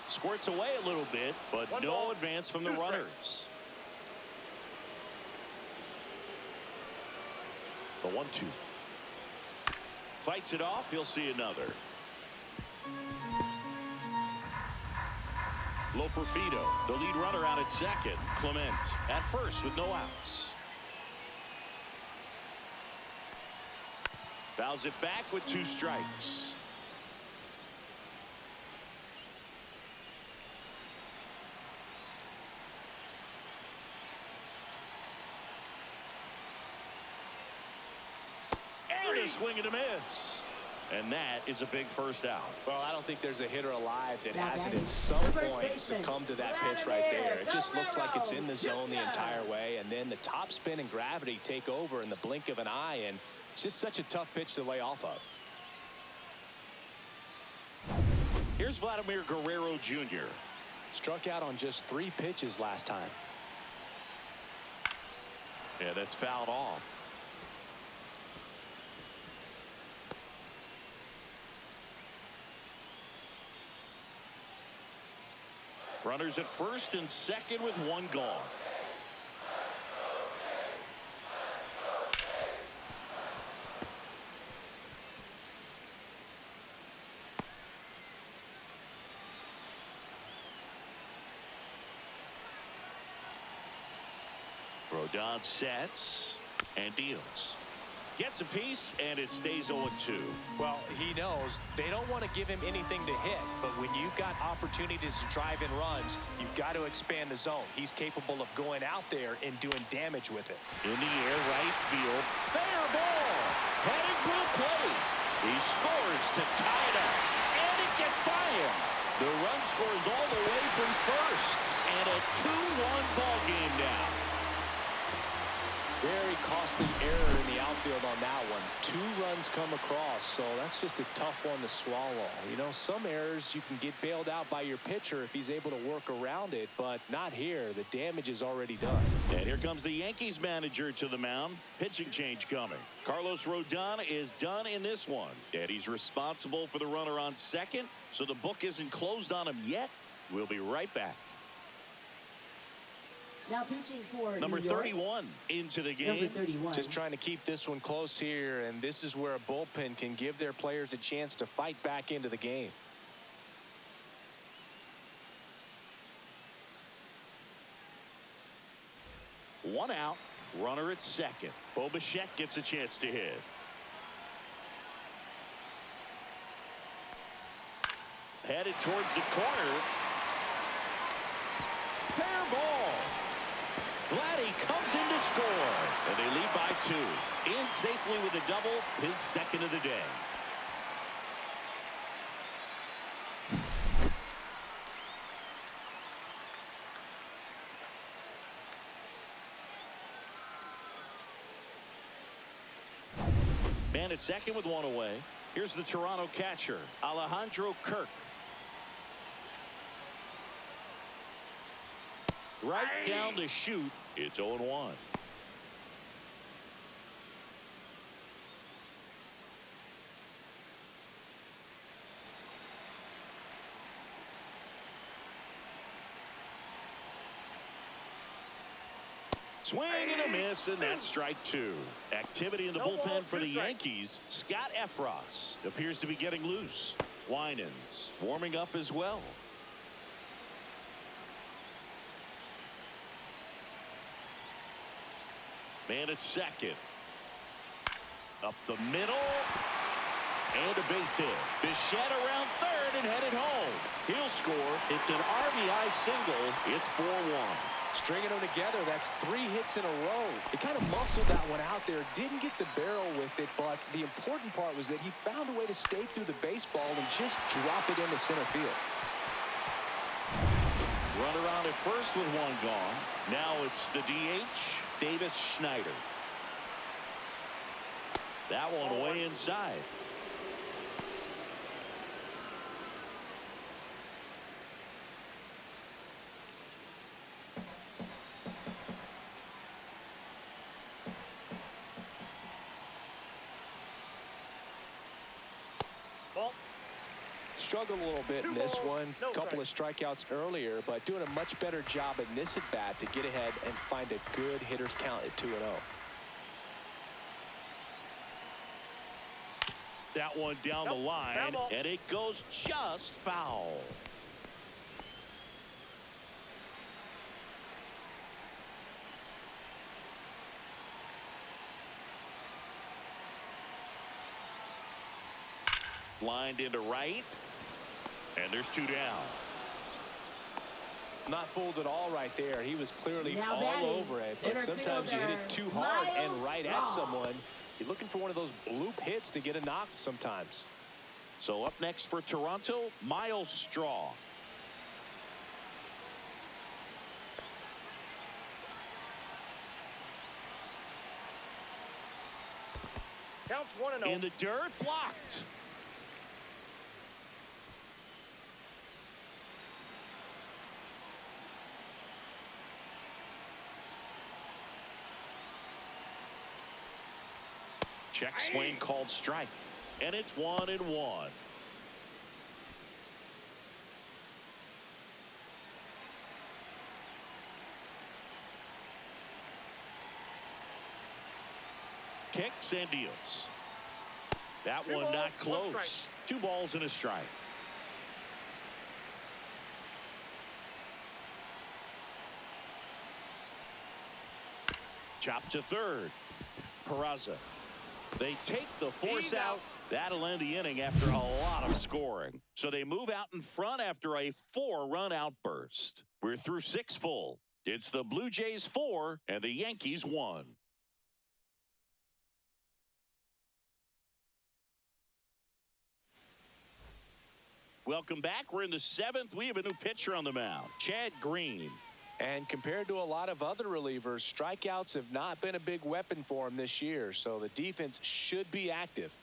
[SPEAKER 1] Squirts away a little bit, but no advance from the runners. The 1-2. Fights it off. He'll see another. Loperfido, the lead runner out at second. Clement at first with no outs. Fouls it back with 2 strikes. a swing and a miss. And that is a big first out.
[SPEAKER 2] Well, I don't think there's a hitter alive that
[SPEAKER 4] Now
[SPEAKER 2] hasn't
[SPEAKER 4] batting,
[SPEAKER 2] at some
[SPEAKER 4] the first
[SPEAKER 2] point
[SPEAKER 4] baseman,
[SPEAKER 2] succumbed to that pitch right there. It just looks like it's in the
[SPEAKER 4] Guerrero
[SPEAKER 2] zone the
[SPEAKER 4] Jr.
[SPEAKER 2] entire way, and then the top spin and gravity take over in the blink of an eye, and it's just such a tough pitch to lay off of.
[SPEAKER 1] Here's Vladimir Guerrero Jr.
[SPEAKER 2] Struck out on just 3 pitches last time.
[SPEAKER 1] Yeah, that's fouled off. Runners at first and second with 1 gone. Rodon sets and deals. Gets a piece, and it stays 0-2.
[SPEAKER 2] Well, he knows they don't want to give him anything to hit, but when you've got opportunities to drive in runs, you've got to expand the zone. He's capable of going out there and doing damage with it.
[SPEAKER 1] In the air, right field. Fair ball. Headed for the plate. He scores to tie it up, and it gets by him. The run scores all the way from first, and a 2-1 ball game now.
[SPEAKER 2] Very costly error in the outfield on that one. 2 runs come across, so that's just a tough one to swallow. You know, some errors you can get bailed out by your pitcher if he's able to work around it, but not here. The damage is already done.
[SPEAKER 1] And here comes the Yankees manager to the mound. Pitching change coming. Carlos Rodon is done in this one, and he's responsible for the runner on second, so the book isn't closed on him yet. We'll be right back.
[SPEAKER 4] Now pitching for
[SPEAKER 1] Number
[SPEAKER 4] New York,
[SPEAKER 1] 31 into the game.
[SPEAKER 4] number 31.
[SPEAKER 2] Just trying to keep this one close here, and this is where a bullpen can give their players a chance to fight back into the game.
[SPEAKER 1] One out, runner at second. Bo Bichette gets a chance to hit. Headed towards the corner. Fair ball. Vladdy comes in to score, and they lead by 2. In safely with a double, his second of the day. Man at second with 1 away. Here's the Toronto catcher, Alejandro Kirk. Right down the chute. It's 0-1. Swing and a miss, and that's strike 2. Activity in the bullpen for the Yankees. Scott Efros appears to be getting loose. Winans warming up as well. Man at second. Up the middle. And a base hit. Bichette around third and headed home. He'll score. It's an RBI single. It's 4-1.
[SPEAKER 2] Stringing them together, that's 3 hits in a row. He kind of muscled that one out there. Didn't get the barrel with it, but the important part was that he found a way to stay through the baseball and just drop it into center field.
[SPEAKER 1] Run around at first with 1 gone. Now it's the DH, Davis Schneider. That one way inside.
[SPEAKER 3] Ball.
[SPEAKER 2] Struggled a little bit in this one.
[SPEAKER 3] No
[SPEAKER 2] Couple of strikeouts earlier, but doing a much better job in this at bat to get ahead and find a good hitter's count at 2-0.
[SPEAKER 1] That one down the line, and it goes just foul. Lined into right, and there's 2 down.
[SPEAKER 2] Not fooled at all right there. He was clearly
[SPEAKER 4] Now
[SPEAKER 2] all
[SPEAKER 4] batting,
[SPEAKER 2] over it, but
[SPEAKER 4] center
[SPEAKER 2] sometimes you hit it
[SPEAKER 4] fielder,
[SPEAKER 2] too hard and
[SPEAKER 4] Miles
[SPEAKER 2] right at
[SPEAKER 4] Straw.
[SPEAKER 2] someone, You're looking for one of those bloop hits to get a knock sometimes.
[SPEAKER 1] So up next for Toronto, Miles Straw.
[SPEAKER 3] Counts 1-0.
[SPEAKER 1] In the dirt, blocked. Check swing called strike. And it's 1-1. Kicks and deals. That one not close. 2 balls and a strike. Chop to third. Peraza. They take the force out. That'll end the inning after a lot of scoring. So they move out in front after a 4-run outburst. We're through 6 full. It's the Blue Jays 4 and the Yankees 1. Welcome back. We're in the 7th. We have a new pitcher on the mound, Chad Green.
[SPEAKER 2] And compared to a lot of other relievers, strikeouts have not been a big weapon for him this year. So the defense should be active.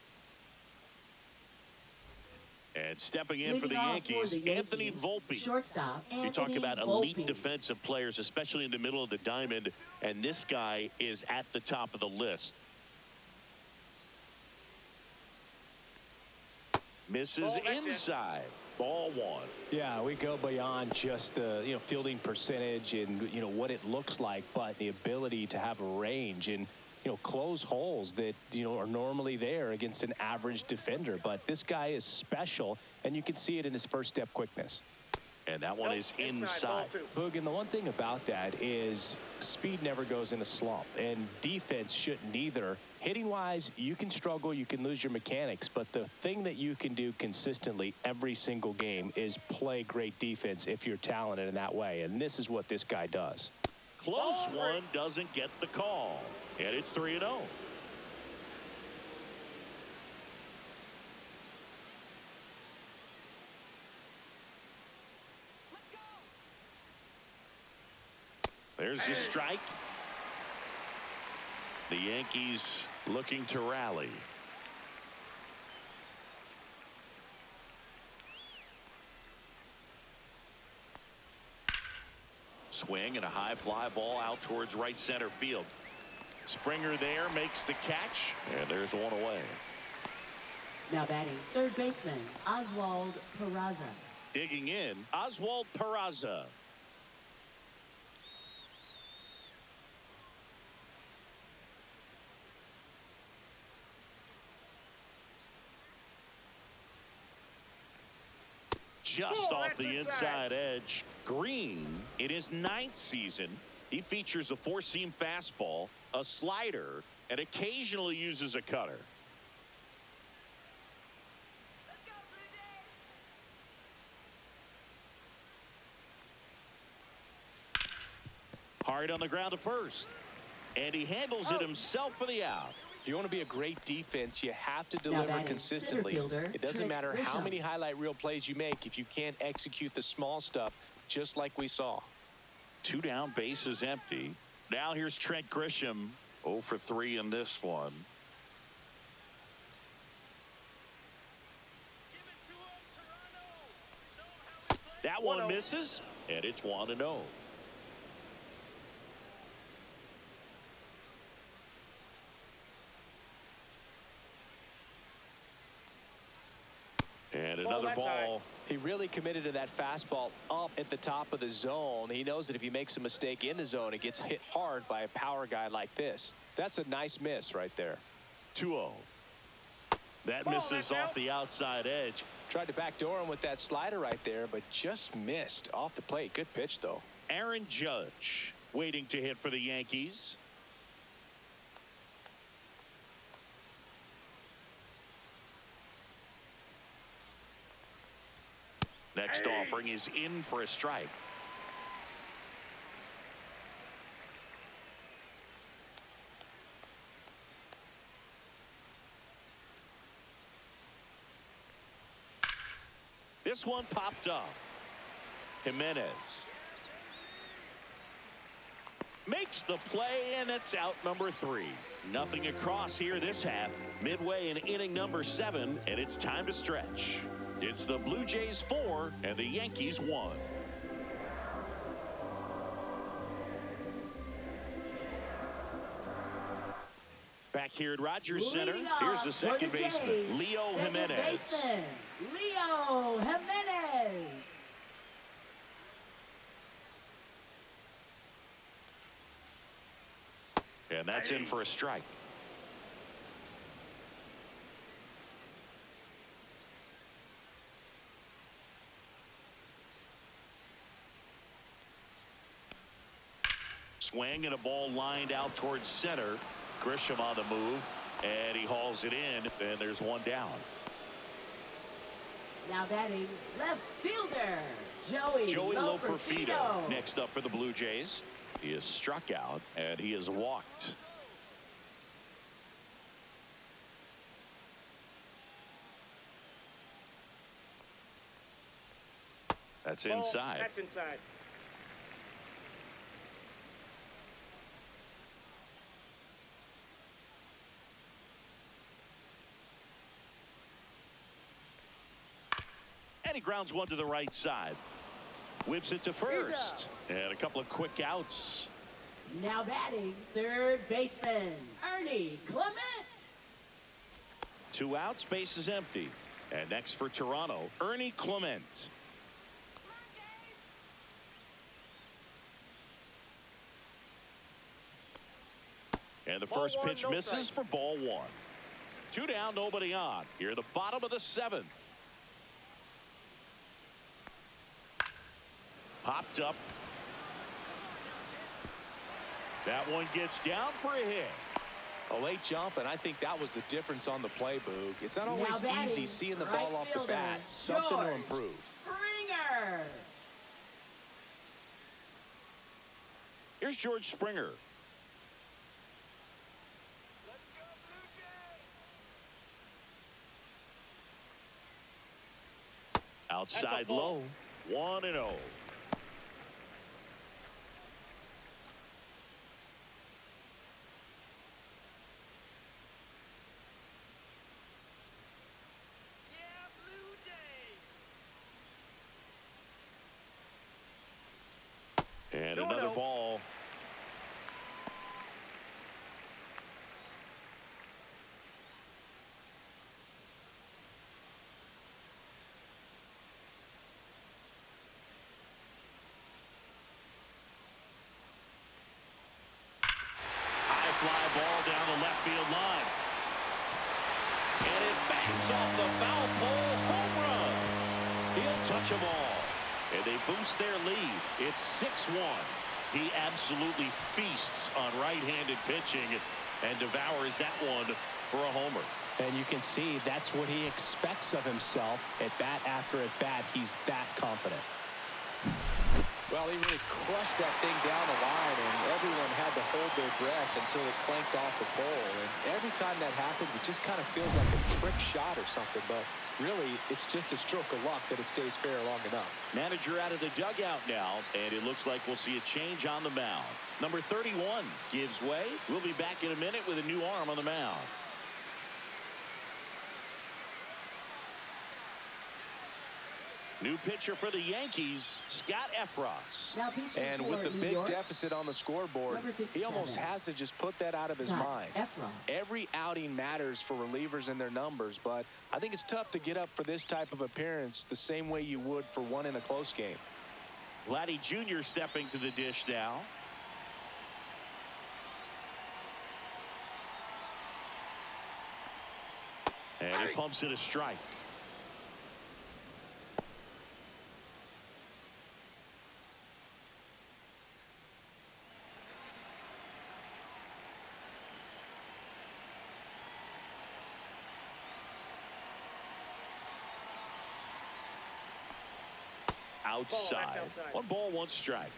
[SPEAKER 1] And stepping in for the Yankees, Anthony Volpe.
[SPEAKER 4] Shortstop,
[SPEAKER 1] You talk about elite
[SPEAKER 4] Volpe.
[SPEAKER 1] defensive players, especially in the middle of the diamond, and this guy is at the top of the list. Misses inside. Ball 1.
[SPEAKER 2] Yeah, we go beyond just the fielding percentage and what it looks like, but the ability to have a range and close holes that are normally there against an average defender. But this guy is special, and you can see it in his first step quickness.
[SPEAKER 1] And that one is inside.
[SPEAKER 2] Boog, and the one thing about that is speed never goes in a slump, and defense shouldn't either. Hitting-wise, you can struggle, you can lose your mechanics, but the thing that you can do consistently every single game is play great defense if you're talented in that way, and this is what this guy does.
[SPEAKER 1] Close one, doesn't get the call, and it's 3-0. There's the strike. The Yankees looking to rally. Swing and a high fly ball out towards right center field. Springer there makes the catch, and there's one away.
[SPEAKER 4] Now batting, third baseman, Oswald Peraza.
[SPEAKER 1] Digging in, Oswald Peraza. Just off the inside edge. Green, in his 9th season, he features a 4-seam fastball, a slider, and occasionally uses a cutter. Hard on the ground to first. And he handles it himself for the out.
[SPEAKER 2] If you want to be a great defense, you have to deliver consistently. It doesn't matter how many highlight reel plays you make if you can't execute the small stuff, just like we saw.
[SPEAKER 1] 2 down, bases empty. Now here's Trent Grisham, 0 for 3 in this one. That one misses, and it's 1-0. And another ball.
[SPEAKER 2] He really committed to that fastball up at the top of the zone. He knows that if he makes a mistake in the zone, it gets hit hard by a power guy like this. That's a nice miss right there.
[SPEAKER 1] 2-0. That misses off the outside edge.
[SPEAKER 2] Tried to backdoor him with that slider right there, but just missed off the plate. Good pitch, though.
[SPEAKER 1] Aaron Judge waiting to hit for the Yankees. Next offering is in for a strike. This one popped up. Jimenez makes the play, and it's out number 3. Nothing across here this half. Midway in inning number 7, and it's time to stretch. It's the Blue Jays 4 and the Yankees 1. Back here at Rogers Center, here's the second baseman, Leo Jimenez.
[SPEAKER 4] Leo Jimenez.
[SPEAKER 1] And that's in for a strike. Swing and a ball lined out towards center. Grisham on the move, and he hauls it in, and there's one down.
[SPEAKER 4] Now batting left fielder, Joey
[SPEAKER 1] Loperfido. Next up for the Blue Jays. He is struck out, and he is walked. That's inside.
[SPEAKER 3] That's inside.
[SPEAKER 1] And he grounds one to the right side. Whips it to first. And a couple of quick outs.
[SPEAKER 4] Now batting third baseman, Ernie Clement.
[SPEAKER 1] 2 outs, base is empty. And next for Toronto, Ernie Clement. And the first pitch misses for ball 1. 2 down, nobody on. Here at the bottom of the 7th. Popped up. That one gets down for a hit.
[SPEAKER 2] A late jump, and I think that was the difference on the play, Boog. It's not always easy seeing the ball off the bat. Something to improve.
[SPEAKER 4] Springer.
[SPEAKER 1] Here's George Springer. Outside low. 1-0. And another ball. High fly ball down the left field line. And it bangs off the foul pole. Home run. He'll touch them all. And they boost their lead. It's 6-1. He absolutely feasts on right-handed pitching and devours that one for a homer.
[SPEAKER 2] And you can see that's what he expects of himself at bat after at bat. He's that confident. Well, he really crushed that thing down the line, and everyone had to hold their breath until it clanked off the pole. And every time that happens, it just kind of feels like a trick shot or something. But really, it's just a stroke of luck that it stays fair long enough.
[SPEAKER 1] Manager out of the dugout now, and it looks like we'll see a change on the mound. Number 31 gives way. We'll be back in a minute with a new arm on the mound. New pitcher for the Yankees, Scott Efros.
[SPEAKER 2] And with the big deficit on the scoreboard, he almost has to just put that out of his mind. Every outing matters for relievers and their numbers, but I think it's tough to get up for this type of appearance the same way you would for one in a close game.
[SPEAKER 1] Vladdy Jr. stepping to the dish now. And he pumps it a strike. Outside. 1 ball, 1 strike.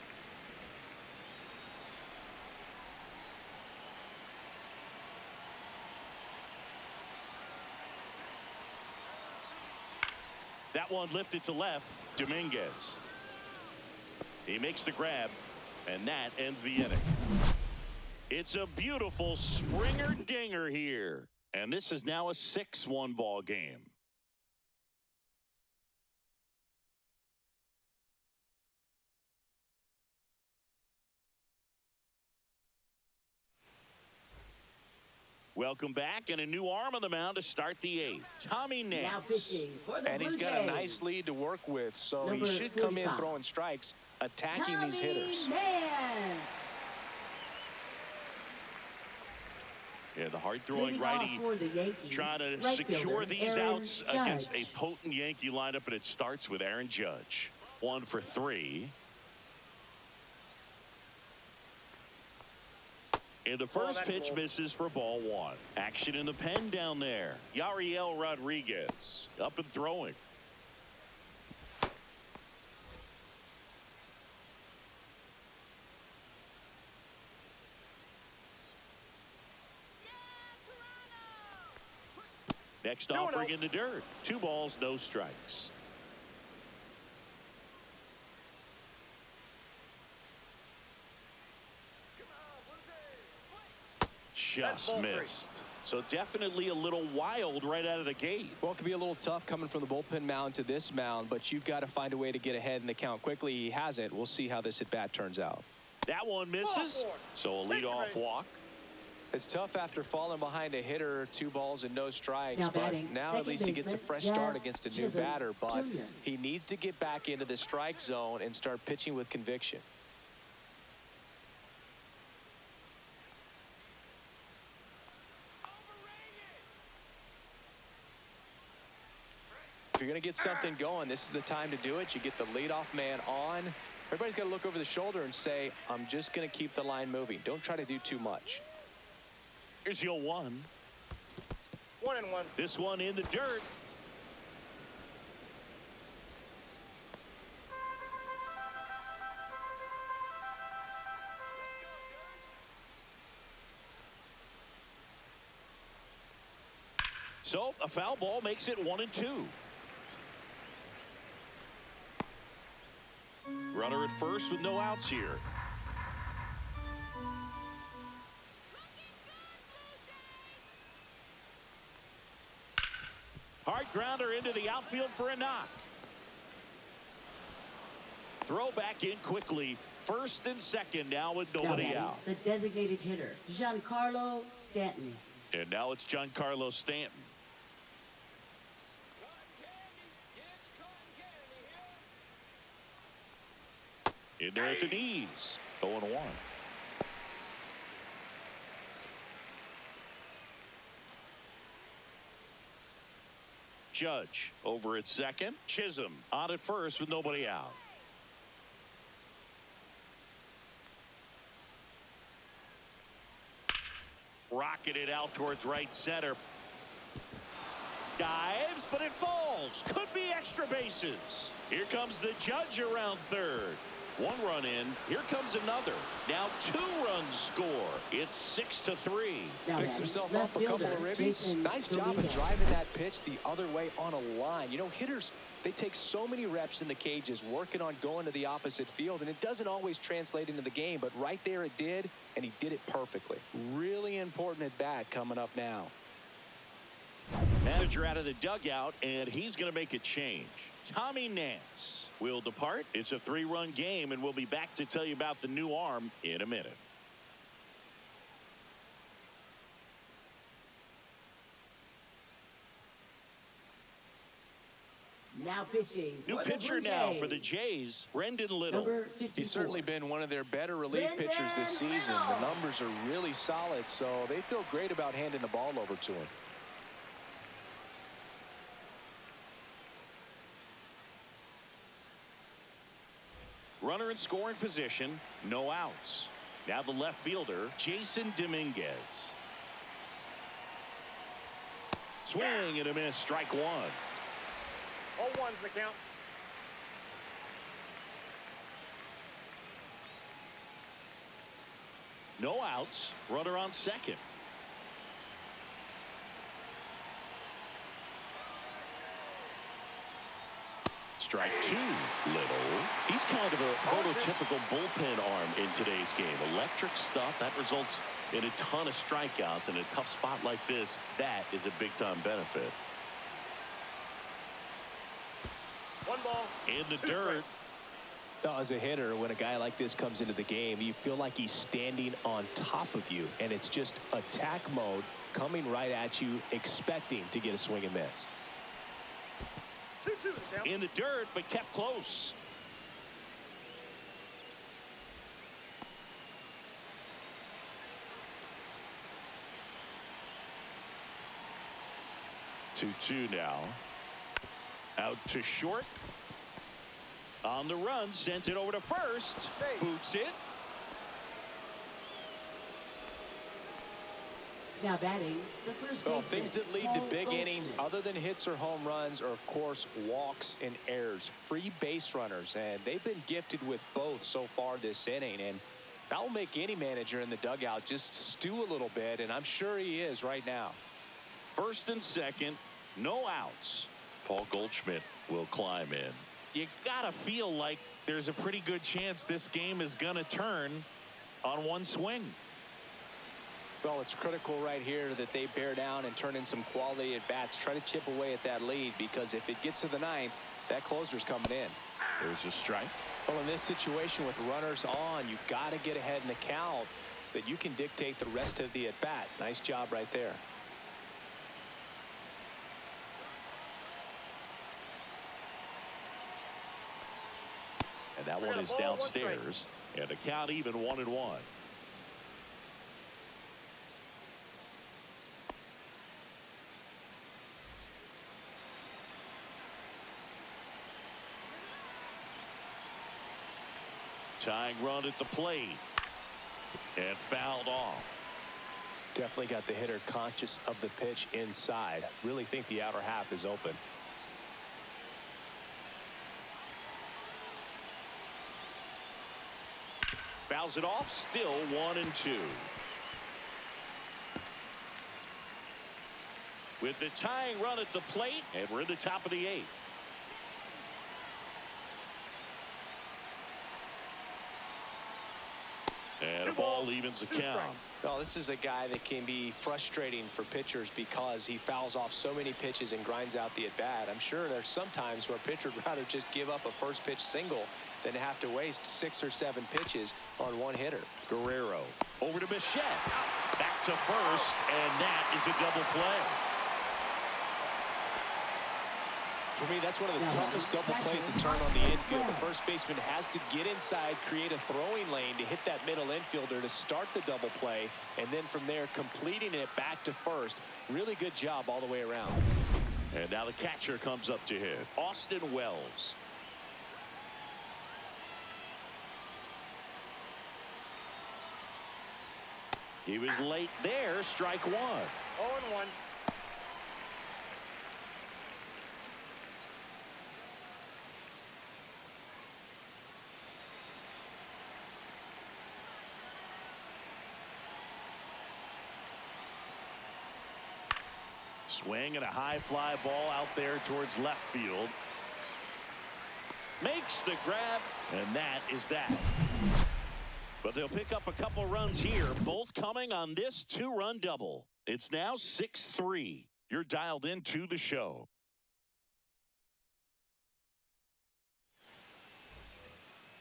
[SPEAKER 1] That one lifted to left. Dominguez. He makes the grab, and that ends the inning. It's a beautiful Springer dinger here, and this is now a 6-1 ball game. Welcome back, and a new arm on the mound to start the 8th. Tommy
[SPEAKER 4] Now
[SPEAKER 1] Nance.
[SPEAKER 4] pitching for the
[SPEAKER 2] And he's
[SPEAKER 4] Blue
[SPEAKER 2] got a
[SPEAKER 4] Jays.
[SPEAKER 2] nice lead to work with, so
[SPEAKER 4] Number
[SPEAKER 2] he should come in
[SPEAKER 4] 45.
[SPEAKER 2] throwing strikes, attacking these
[SPEAKER 4] Tommy
[SPEAKER 2] hitters.
[SPEAKER 4] Nance.
[SPEAKER 1] Yeah, the hard-throwing
[SPEAKER 4] Leading
[SPEAKER 1] righty
[SPEAKER 4] off for the Yankees,
[SPEAKER 1] trying to
[SPEAKER 4] right
[SPEAKER 1] secure
[SPEAKER 4] fielder,
[SPEAKER 1] these
[SPEAKER 4] Aaron
[SPEAKER 1] outs against a
[SPEAKER 4] Judge.
[SPEAKER 1] potent Yankee lineup, and it starts with Aaron Judge. 1 for 3. And the first pitch misses for ball 1. Action in the pen down there. Yariel Rodriguez up and throwing. Next offering in the dirt. 2 balls, no strikes. Just missed. So definitely a little wild right out of the gate.
[SPEAKER 2] Well, it could be a little tough coming from the bullpen mound to this mound, but you've got to find a way to get ahead in the count quickly. He hasn't. We'll see how this at-bat turns out.
[SPEAKER 1] That one misses. So a leadoff walk.
[SPEAKER 2] It's tough after falling behind a hitter, 2 balls and no strikes,
[SPEAKER 4] Now
[SPEAKER 2] but
[SPEAKER 4] batting,
[SPEAKER 2] now at
[SPEAKER 4] second
[SPEAKER 2] least he gets a
[SPEAKER 4] baseman,
[SPEAKER 2] fresh start
[SPEAKER 4] Jazz
[SPEAKER 2] against a new
[SPEAKER 4] Chisholm
[SPEAKER 2] batter, but
[SPEAKER 4] Jr.
[SPEAKER 2] he needs to get back into the strike zone and start pitching with conviction. If you're going to get something going, this is the time to do it. You get the leadoff man on. Everybody's got to look over the shoulder and say, I'm just going to keep the line moving. Don't try to do too much.
[SPEAKER 1] Here's your 1.
[SPEAKER 3] 1-1.
[SPEAKER 1] This one in the dirt. So a foul ball makes it 1-2. Runner at first with no outs here. Hard grounder into the outfield for a knock. Throw back in quickly. First and second now with nobody
[SPEAKER 4] batting,
[SPEAKER 1] out.
[SPEAKER 4] the designated hitter, Giancarlo Stanton.
[SPEAKER 1] And now it's Giancarlo Stanton. In there at the knees. 0-1. Judge over at second. Chisholm on at first with nobody out. Rocketed out towards right center. Dives, but it falls. Could be extra bases. Here comes the Judge around third. 1 run in. Here comes another. Now 2 runs score. It's 6-3.
[SPEAKER 4] Now
[SPEAKER 2] Picks
[SPEAKER 4] batting,
[SPEAKER 2] himself
[SPEAKER 4] left
[SPEAKER 2] up a couple
[SPEAKER 4] fielder,
[SPEAKER 2] of ribbies.
[SPEAKER 4] Jason
[SPEAKER 2] Nice job of
[SPEAKER 4] Dominguez.
[SPEAKER 2] driving that pitch the other way on a line. You know, hitters, they take so many reps in the cages working on going to the opposite field, and it doesn't always translate into the game, but right there it did, and he did it perfectly. Really important at bat coming up now.
[SPEAKER 1] Manager out of the dugout, and he's going to make a change. Tommy Nance will depart. It's a 3-run game, and we'll be back to tell you about the new arm in a minute.
[SPEAKER 4] Now pitching.
[SPEAKER 1] New
[SPEAKER 4] for the
[SPEAKER 1] pitcher
[SPEAKER 4] Blue
[SPEAKER 1] now
[SPEAKER 4] Jays,
[SPEAKER 1] for the Jays, Brendan Little.
[SPEAKER 4] Number 54.
[SPEAKER 2] He's certainly been one of their better relief
[SPEAKER 4] Brendan
[SPEAKER 2] pitchers this season. The
[SPEAKER 4] Little.
[SPEAKER 2] numbers are really solid, so they feel great about handing the ball over to him.
[SPEAKER 1] Runner in scoring position, no outs. Now the left fielder, Jason Dominguez. Swing and a miss, strike 1.
[SPEAKER 3] 0-1's the count.
[SPEAKER 1] No outs, runner on second. Strike two, Little. He's kind of a prototypical bullpen arm in today's game. Electric stuff that results in a ton of strikeouts. In a tough spot like this, that is a big-time benefit.
[SPEAKER 3] One ball.
[SPEAKER 1] In the dirt.
[SPEAKER 2] As a hitter, when a guy like this comes into the game, you feel like he's standing on top of you, and it's just attack mode coming right at you, expecting to get a swing and miss.
[SPEAKER 3] 2-2 the count.
[SPEAKER 1] In the dirt, but kept close. Two now. Out to short. On the run, sent it over to first. Boots it.
[SPEAKER 4] Now batting, the first
[SPEAKER 2] Well,
[SPEAKER 4] baseman,
[SPEAKER 2] things that lead to
[SPEAKER 4] Paul
[SPEAKER 2] big innings,
[SPEAKER 4] Goldschmidt.
[SPEAKER 2] other than hits or home runs, are, of course, walks and errors. Free base runners, and they've been gifted with both so far this inning. And that will make any manager in the dugout just stew a little bit, and I'm sure he is right now.
[SPEAKER 1] First and second, no outs. Paul Goldschmidt will climb in. You gotta feel like there's a pretty good chance this game is gonna turn on one swing.
[SPEAKER 2] Well, it's critical right here that they bear down and turn in some quality at bats. Try to chip away at that lead, because if it gets to the ninth, that closer's coming in.
[SPEAKER 1] There's a strike.
[SPEAKER 2] Well, in this situation with runners on, you've got to get ahead in the count so that you can dictate the rest of the at bat. Nice job right there.
[SPEAKER 1] And that one is downstairs. And the count even 1-1. Tying run at the plate. And fouled off.
[SPEAKER 2] Definitely got the hitter conscious of the pitch inside. Really think the outer half is open.
[SPEAKER 1] Fouls it off. Still 1-2. With the tying run at the plate, and we're in the top of the eighth. And a ball evens the count.
[SPEAKER 2] Well, this is a guy that can be frustrating for pitchers because he fouls off so many pitches and grinds out the at-bat. I'm sure there's some times where a pitcher would rather just give up a first pitch single than have to waste 6 or 7 pitches on one hitter.
[SPEAKER 1] Guerrero over to Bichette. Back to first, and that is a double play.
[SPEAKER 2] For me, that's one of the toughest double plays to turn on the infield. The first baseman has to get inside, create a throwing lane to hit that middle infielder to start the double play, and then from there completing it back to first. Really good job all the way around.
[SPEAKER 1] And now the catcher comes up to hit. Austin Wells. He was late there. Strike one.
[SPEAKER 3] 0-1.
[SPEAKER 1] Swing and a high fly ball out there towards left field. Makes the grab, and that is that. But they'll pick up a couple runs here, both coming on this 2-run double. It's now 6-3. You're dialed into the show.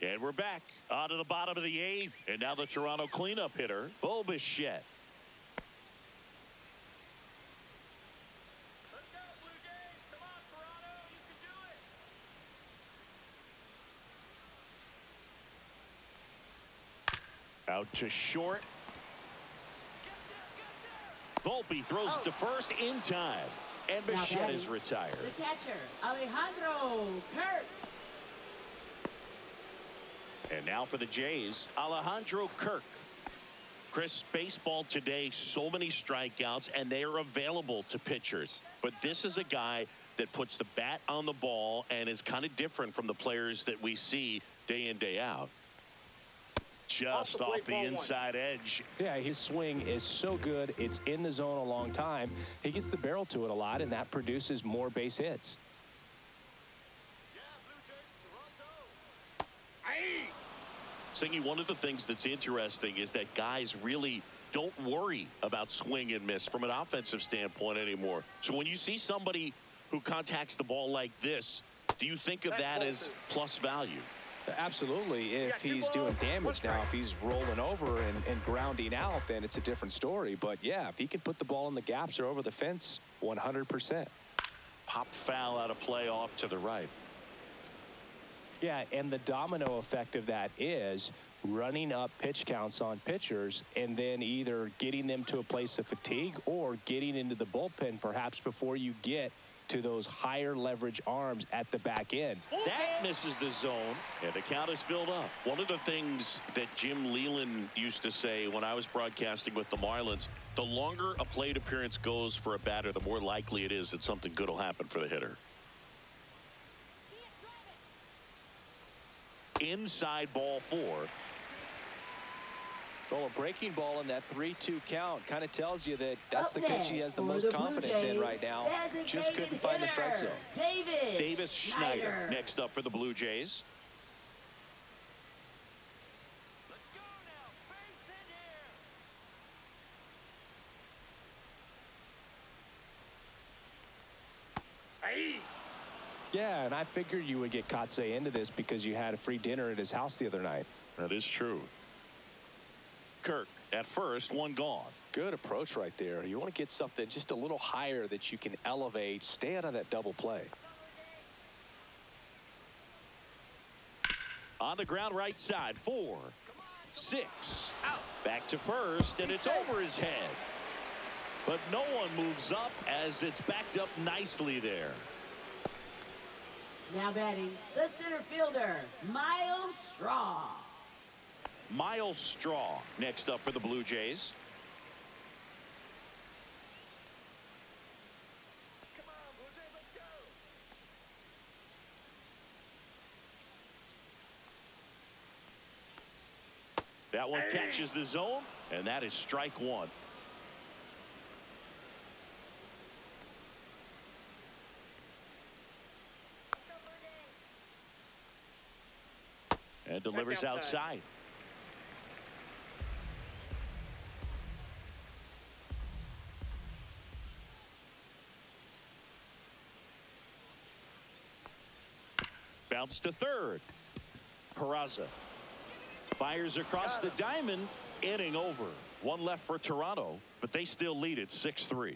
[SPEAKER 1] And we're back on to the bottom of the 8th. And now the Toronto cleanup hitter, Bichette. Out to short. Volpe throws to first in time. And Bichette is retired.
[SPEAKER 4] The catcher, Alejandro Kirk.
[SPEAKER 1] And now for the Jays, Alejandro Kirk. Chris, baseball today, so many strikeouts, and they are available to pitchers. But this is a guy that puts the bat on the ball and is kind of different from the players that we see day in, day out. Just off the inside edge.
[SPEAKER 2] Yeah, his swing is so good. It's in the zone a long time. He gets the barrel to it a lot, and that produces more base hits.
[SPEAKER 1] Singy, one of the things that's interesting is that guys really don't worry about swing and miss from an offensive standpoint anymore. So when you see somebody who contacts the ball like this, do you think of that as plus value?
[SPEAKER 2] Absolutely. If he's doing damage now, if he's rolling over and grounding out, then it's a different story. But yeah, if he can put the ball in the gaps or over the fence, 100%.
[SPEAKER 1] Pop foul out of play off to the right.
[SPEAKER 2] Yeah, and the domino effect of that is running up pitch counts on pitchers and then either getting them to a place of fatigue or getting into the bullpen perhaps before you get to those higher leverage arms at the back end.
[SPEAKER 1] That misses the zone, and the count is filled up. One of the things that Jim Leland used to say when I was broadcasting with the Marlins, the longer a plate appearance goes for a batter, the more likely it is that something good will happen for the hitter. Inside ball 4.
[SPEAKER 2] Well, a breaking ball in that 3-2 count kind of tells you that that's the pitch he has the most confidence in right now. Just couldn't find the strike zone.
[SPEAKER 1] Davis Schneider next up for the Blue Jays.
[SPEAKER 2] Yeah, and I figured you would get Kotsay into this because you had a free dinner at his house the other night.
[SPEAKER 1] That is true. Kirk at first, one gone.
[SPEAKER 2] Good approach right there. You want to get something just a little higher that you can elevate. Stay out of that double play.
[SPEAKER 1] On the ground right side, 4, 6. Out. Back to first, and it's over his head. But no one moves up as it's backed up nicely there.
[SPEAKER 4] Now batting, the center fielder, Miles Straw.
[SPEAKER 1] Miles Straw next up for the Blue Jays. That one catches the zone, and that is strike 1. And delivers outside. Bounce to third. Peraza fires across the diamond. Inning over. One left for Toronto, but they still lead it 6-3.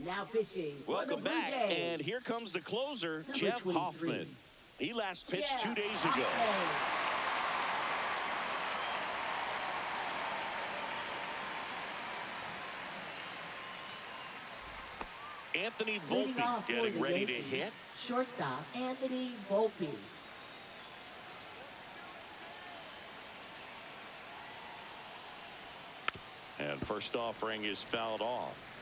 [SPEAKER 4] Now pitching.
[SPEAKER 1] Welcome back, and here comes the closer,
[SPEAKER 4] Number
[SPEAKER 1] Jeff
[SPEAKER 4] 23.
[SPEAKER 1] Hoffman. He last pitched
[SPEAKER 4] Jeff
[SPEAKER 1] 2 days ago. Anthony Volpe getting ready to hit.
[SPEAKER 4] Shortstop, Anthony Volpe.
[SPEAKER 1] And first offering is fouled off.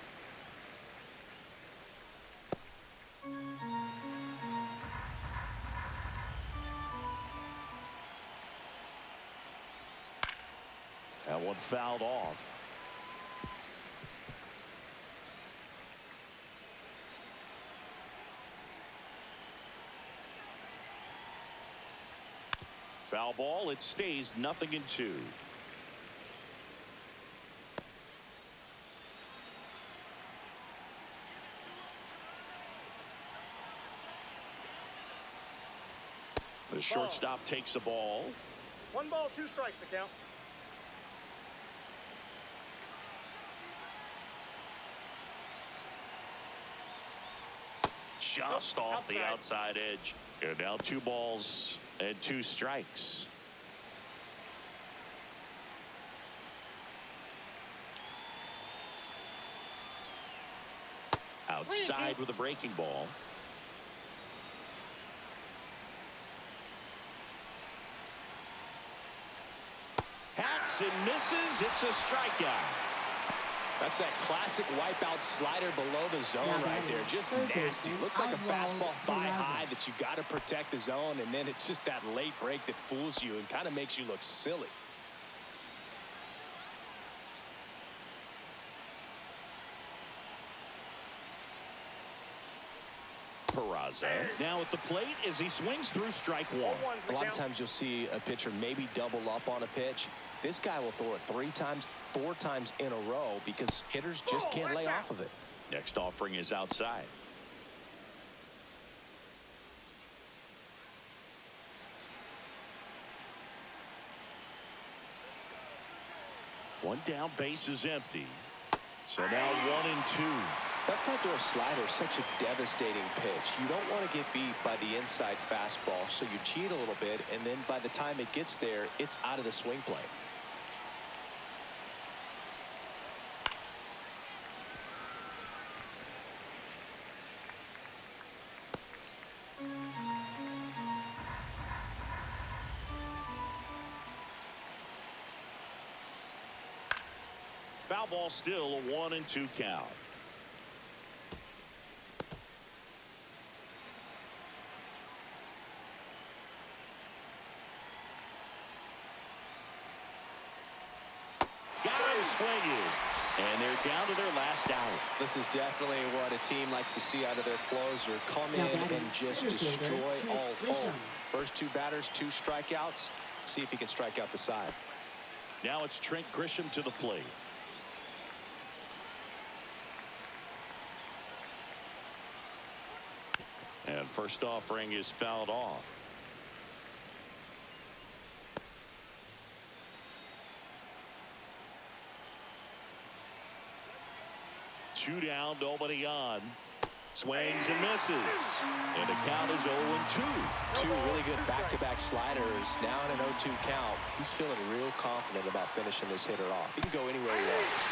[SPEAKER 1] That one fouled off. Foul ball. It stays 0-2. The shortstop takes the ball.
[SPEAKER 3] 1 ball, 2 strikes to count.
[SPEAKER 1] Just off the outside edge. And now 2 balls and 2 strikes. Outside with a breaking ball. Hacks and misses. It's a strikeout.
[SPEAKER 2] That's that classic wipeout slider below the zone right there. Just nasty. Looks like a fastball thigh high that you got to protect the zone, and then it's just that late break that fools you and kind of makes you look silly.
[SPEAKER 1] Peraza now at the plate as he swings through strike one.
[SPEAKER 2] A lot of times you'll see a pitcher maybe double up on a pitch. This guy will throw it 3 times, 4 times in a row because hitters just can't lay off of it.
[SPEAKER 1] Next offering is outside. One down, base is empty. So now 1-2.
[SPEAKER 2] That front door slider is such a devastating pitch. You don't want to get beat by the inside fastball, so you cheat a little bit, and then by the time it gets there, it's out of the swing plane.
[SPEAKER 1] Foul ball, still a 1-2 count. Got him swinging. And they're down to their last out.
[SPEAKER 2] This is definitely what a team likes to see out of their closer. Come in and just destroy all hope. First 2 batters, 2 strikeouts. See if he can strike out the side.
[SPEAKER 1] Now it's Trent Grisham to the plate. And first offering is fouled off. Two down, nobody on. Swings and misses. And the count is 0-2.
[SPEAKER 2] 2 really good back-to-back sliders. Now in an 0-2 count. He's feeling real confident about finishing this hitter off. He can go anywhere he wants.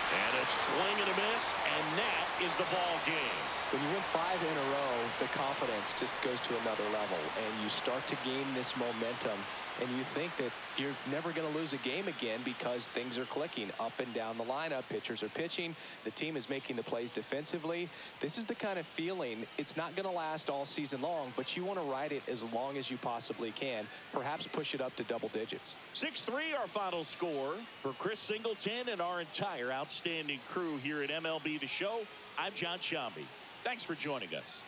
[SPEAKER 1] And a swing and a miss, and that is the ball game.
[SPEAKER 2] When you win 5 in a row, the confidence just goes to another level, and you start to gain this momentum, and you think that you're never going to lose a game again because things are clicking up and down the lineup. Pitchers are pitching. The team is making the plays defensively. This is the kind of feeling, it's not going to last all season long, but you want to ride it as long as you possibly can. Perhaps push it up to double digits.
[SPEAKER 1] 6-3 our final score. For Chris Singleton and our entire outstanding crew here at MLB The Show, I'm John Shambi. Thanks for joining us.